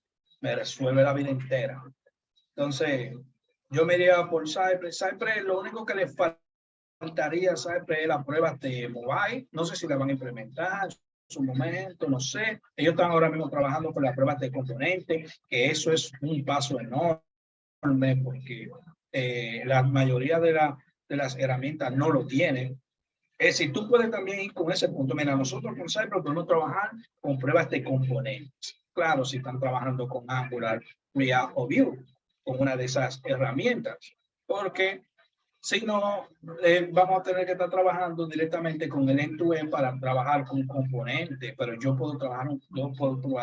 me resuelve la vida entera. Entonces, yo me iría por Cypress. Cypress, lo único que le faltaría a Cypress es las pruebas de mobile. No sé si la van a implementar, su momento, no sé. Ellos están ahora mismo trabajando con las pruebas de componentes, que eso es un paso enorme porque la mayoría de las herramientas no lo tienen. Es decir, tú puedes también ir con ese punto. Mira, nosotros con Cypress podemos trabajar con pruebas de componentes. Claro, si están trabajando con Angular, React o Vue, con una de esas herramientas. Porque si no, vamos a tener que estar trabajando directamente con el end-to-end para trabajar con componentes. Pero yo puedo trabajar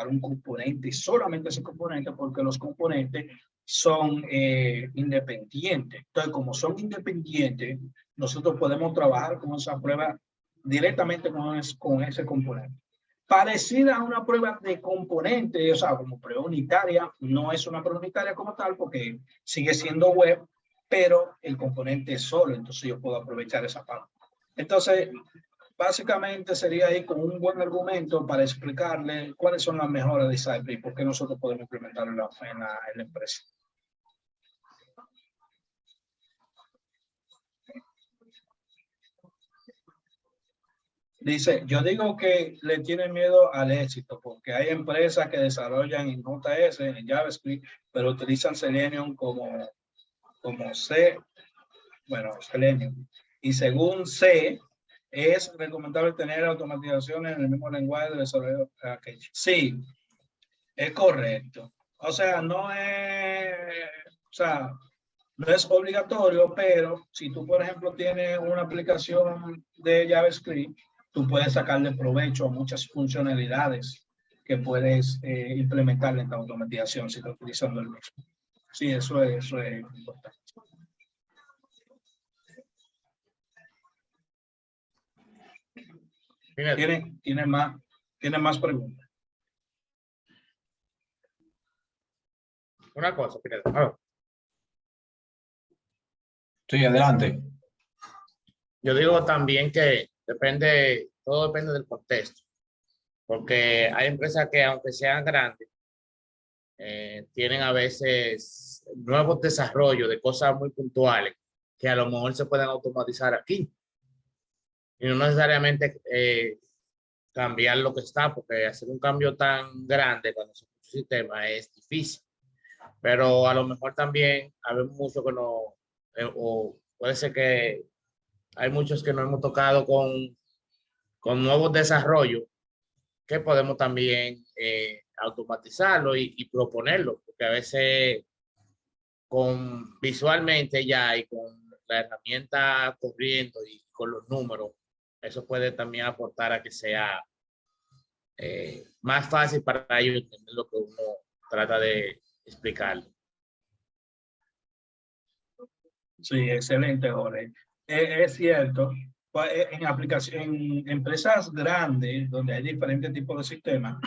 un componente, solamente ese componente, porque los componentes son independientes. Entonces, como son independientes, nosotros podemos trabajar con esa prueba directamente con ese componente. Parecida a una prueba de componente, o sea, como prueba unitaria, no es una prueba unitaria como tal, porque sigue siendo web, pero el componente es solo, entonces yo puedo aprovechar esa parte. Entonces, básicamente sería ahí con un buen argumento para explicarle cuáles son las mejoras de Cypress y por qué nosotros podemos implementarlo en la empresa. Dice, yo digo que le tienen miedo al éxito porque hay empresas que desarrollan en JS, en JavaScript, pero utilizan Selenium como C, bueno, Selenium. Y según C, es recomendable tener automatizaciones en el mismo lenguaje de desarrollo. Sí, es correcto. O sea, no es obligatorio, pero si tú, por ejemplo, tienes una aplicación de JavaScript, tú puedes sacarle provecho a muchas funcionalidades que puedes implementar en la automatización si estás utilizando el mismo. Sí, eso es importante. ¿Tiene más preguntas? Una cosa, Pineda. Sí, adelante. Yo digo también que todo depende del contexto, porque hay empresas que aunque sean grandes, tienen a veces nuevos desarrollos de cosas muy puntuales que a lo mejor se pueden automatizar aquí. Y no necesariamente cambiar lo que está, porque hacer un cambio tan grande cuando se puso un sistema es difícil. Pero a lo mejor también hay mucho que no, o puede ser que hay muchos que no hemos tocado con nuevos desarrollos que podemos también automatizarlo y proponerlo, porque a veces visualmente ya y con la herramienta corriendo y con los números, eso puede también aportar a que sea más fácil para ellos entender lo que uno trata de explicarle. Sí, excelente, Jorge. Es cierto, en empresas grandes donde hay diferentes tipos de sistemas,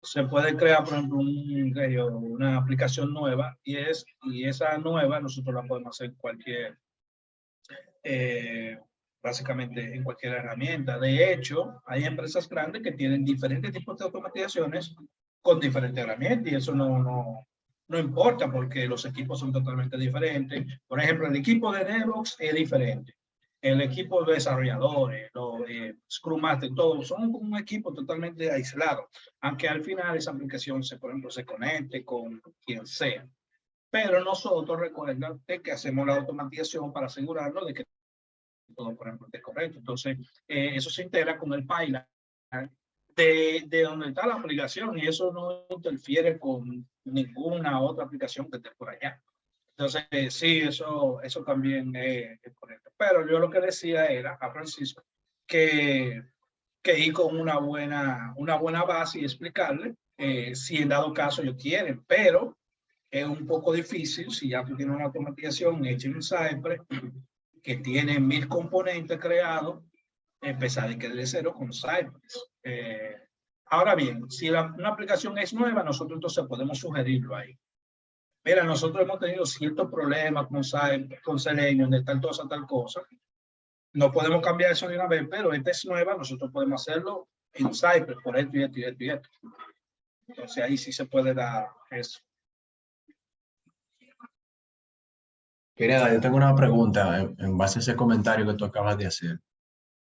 se puede crear, por ejemplo, una aplicación nueva y esa nueva nosotros la podemos hacer básicamente en cualquier herramienta. De hecho, hay empresas grandes que tienen diferentes tipos de automatizaciones con diferentes herramientas y eso no importa porque los equipos son totalmente diferentes. Por ejemplo, el equipo de DevOps es diferente. El equipo de desarrolladores, los Scrum Master, todos son un equipo totalmente aislado, aunque al final esa aplicación, por ejemplo, se conecte con quien sea. Pero nosotros recuerden que hacemos la automatización para asegurarnos de que todo, por ejemplo, es correcto. Entonces, eso se integra con el pipeline de donde está la aplicación y eso no interfiere con ninguna otra aplicación que esté por allá. Entonces, sí, eso también es correcto. Pero yo lo que decía era a Francisco que ir con una buena base y explicarle si en dado caso ellos quieren, pero es un poco difícil si ya tú tienes una automatización hecha en Cypress que tiene 1000 componentes creados, empezar de cero con Cypress. Ahora bien, si una aplicación es nueva, nosotros entonces podemos sugerirlo ahí. Mira, nosotros hemos tenido ciertos problemas con Selenium, de tal cosa. No podemos cambiar eso de una vez, pero esta es nueva, nosotros podemos hacerlo en Cypress por esto y esto y esto y esto. Entonces ahí sí se puede dar eso. Querida, yo tengo una pregunta en base a ese comentario que tú acabas de hacer.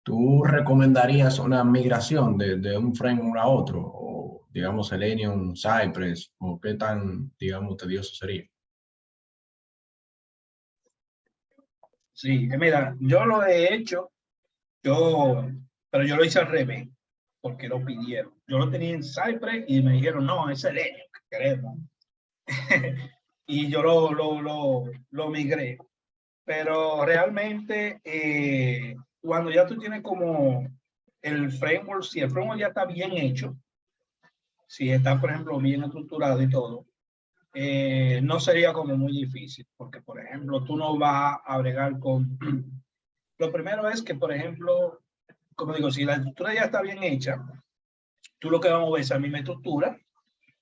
¿Tú recomendarías una migración de un framework a otro? O, digamos, Selenium, Cypress, o qué tan, digamos, tedioso sería? Sí, mira, yo lo he hecho, pero yo lo hice al revés, porque lo pidieron. Yo lo tenía en Cypress y me dijeron, no, es Selenium que queremos. Y yo lo migré. Pero realmente, cuando ya tú tienes como el framework, si el framework ya está bien hecho, si está, por ejemplo, bien estructurado y todo, no sería como muy difícil, porque, por ejemplo, tú no vas a bregar con... Lo primero es que, por ejemplo, como digo, si la estructura ya está bien hecha, tú lo que vas a mover es la misma estructura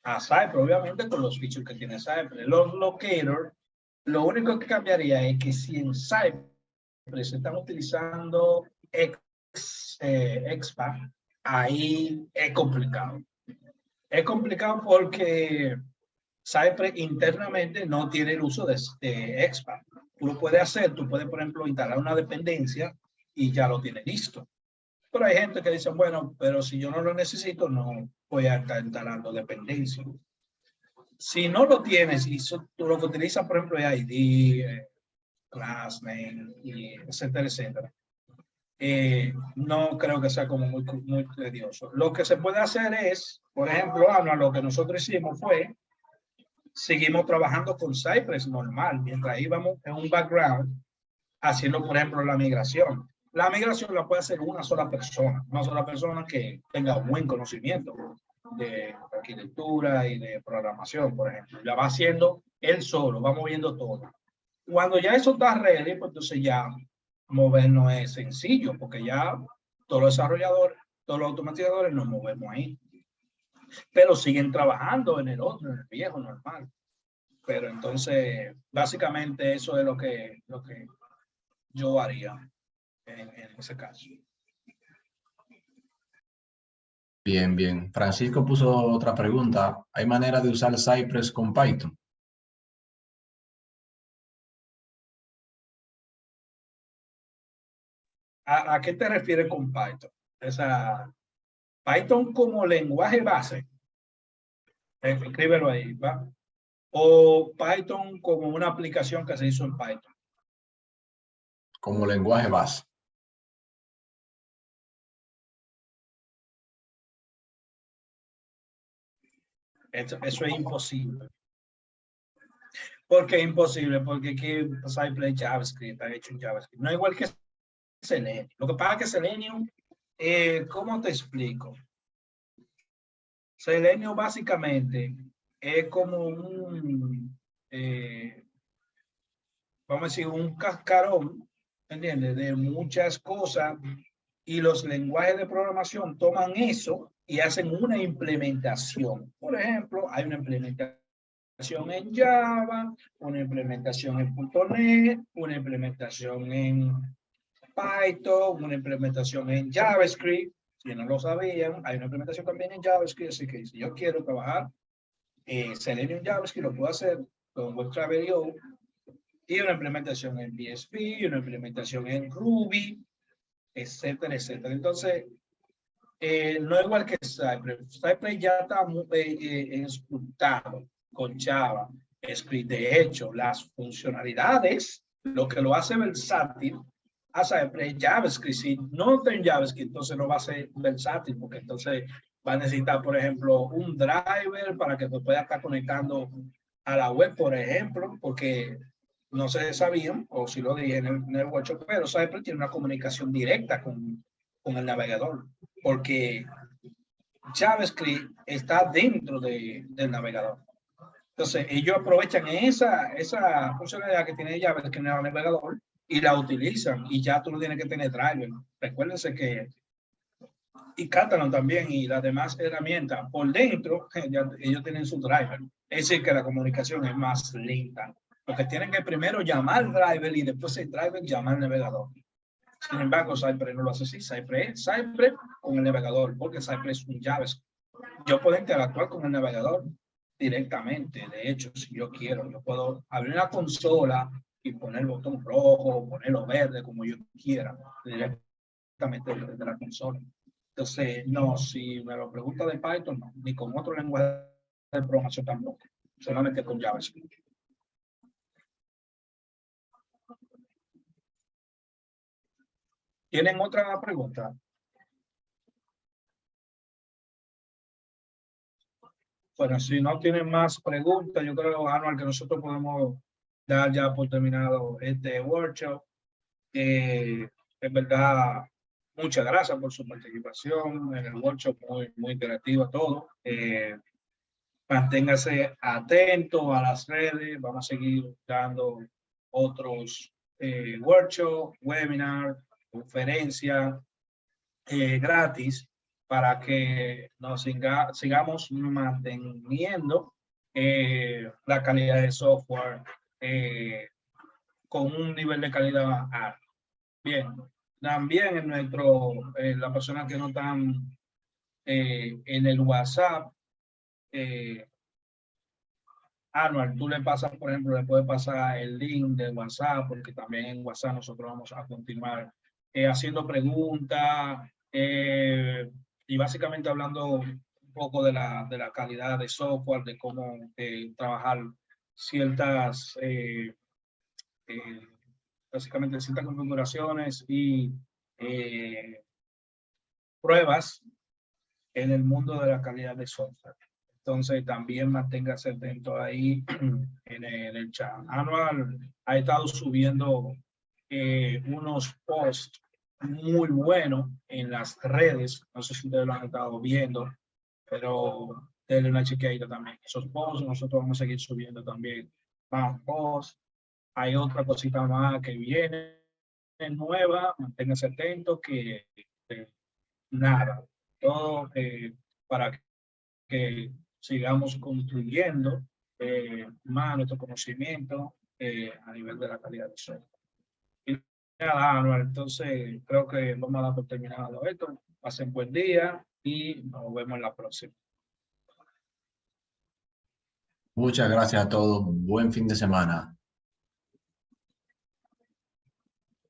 a Cypress, obviamente con los features que tiene Cypress. Los locators, lo único que cambiaría es que si en Cypress se están utilizando XPath, ahí es complicado. Es complicado porque Cypress internamente no tiene el uso de XPath. Tú lo puedes hacer, tú puedes, por ejemplo, instalar una dependencia y ya lo tienes listo. Pero hay gente que dice, bueno, pero si yo no lo necesito, no voy a estar instalando dependencia. Si no lo tienes y tú lo que utilizas, por ejemplo, es ID, classname, y etcétera, etcétera, no creo que sea como muy tedioso. Lo que se puede hacer es, por ejemplo, lo que nosotros hicimos fue, seguimos trabajando con Cypress normal, mientras íbamos en un background, haciendo, por ejemplo, la migración. La migración la puede hacer una sola persona que tenga buen conocimiento de arquitectura y de programación, por ejemplo. La va haciendo él solo, va moviendo todo. Cuando ya eso está ready, pues entonces ya movernos es sencillo, porque ya todos los desarrolladores, todos los automatizadores nos movemos ahí. Pero siguen trabajando en el otro, en el viejo normal. Pero entonces, básicamente eso es lo que yo haría en ese caso. Bien, bien. Francisco puso otra pregunta. ¿Hay manera de usar Cypress con Python? ¿A qué te refieres con Python? Python como lenguaje base. Escríbelo ahí, ¿va? O Python como una aplicación que se hizo en Python. Como lenguaje base. Eso es imposible. ¿Por qué imposible? Porque aquí Cypress JavaScript está hecho en JavaScript. No es igual que Selenium. Lo que pasa es que Selenium, ¿cómo te explico? Selenium básicamente es como vamos a decir, un cascarón, ¿entiendes? De muchas cosas, y los lenguajes de programación toman eso y hacen una implementación. Por ejemplo, hay una implementación en Java, una implementación en .NET, una implementación en Python, una implementación en JavaScript. Si no lo sabían, hay una implementación también en JavaScript, así que si yo quiero trabajar Selenium JavaScript, lo puedo hacer con WebDriver.io, y una implementación en PHP, una implementación en Ruby, etcétera, etcétera. Entonces, no es igual que Cypress. Cypress ya está estructurado con Java, Script. De hecho, las funcionalidades, lo que lo hace versátil a Cypress, JavaScript. Si no está en JavaScript, entonces no va a ser versátil, porque entonces va a necesitar, por ejemplo, un driver para que pueda estar conectando a la web, por ejemplo, porque no se sabían, o si lo dije en el workshop, pero Cypress tiene una comunicación directa con el navegador, porque JavaScript está dentro del navegador. Entonces, ellos aprovechan esa funcionalidad que tiene JavaScript en el navegador y la utilizan, y ya tú no tienes que tener driver. Recuérdense que, y Catalan también, y las demás herramientas, por dentro, ellos tienen su driver. Es decir, que la comunicación es más lenta. Porque tienen que primero llamar al driver y después el driver llama al navegador. Sin embargo, Cypress no lo hace así. Cypress con el navegador, porque Cypress es un JavaScript. Yo puedo interactuar con el navegador directamente. De hecho, si yo quiero, yo puedo abrir una consola y poner el botón rojo, ponerlo verde, como yo quiera, directamente directamente desde la consola. Entonces, no, si me lo pregunta de Python, no, ni con otro lenguaje de programación tampoco, solamente con JavaScript. ¿Tienen otra pregunta? Bueno, si no tienen más preguntas, yo creo, Anual, que nosotros podemos dar ya por terminado este workshop. En verdad, muchas gracias por su participación en el workshop, muy interactivo todo. Manténgase atento a las redes, vamos a seguir dando otros workshops, webinars, conferencias gratis para que nos sigamos manteniendo la calidad de software con un nivel de calidad alto. Bien, también en las personas que no están en el WhatsApp, Anual, tú le pasas, por ejemplo, le puedes pasar el link de WhatsApp, porque también en WhatsApp nosotros vamos a continuar haciendo preguntas y básicamente hablando un poco de la calidad de software, de cómo trabajar ciertas, básicamente ciertas configuraciones y pruebas en el mundo de la calidad de software. Entonces también manténgase atento ahí en el chat. Anual ha estado subiendo unos posts muy buenos en las redes. No sé si ustedes lo han estado viendo, pero denle una chequeadita también. Esos posts nosotros vamos a seguir subiendo también más posts. Hay otra cosita más que viene nueva. Manténgase atento que nada, todo para que sigamos construyendo más nuestro conocimiento a nivel de la calidad de software. Y nada, Anual, entonces creo que vamos a dar por terminado esto. Pasen buen día y nos vemos en la próxima. Muchas gracias a todos. Buen fin de semana.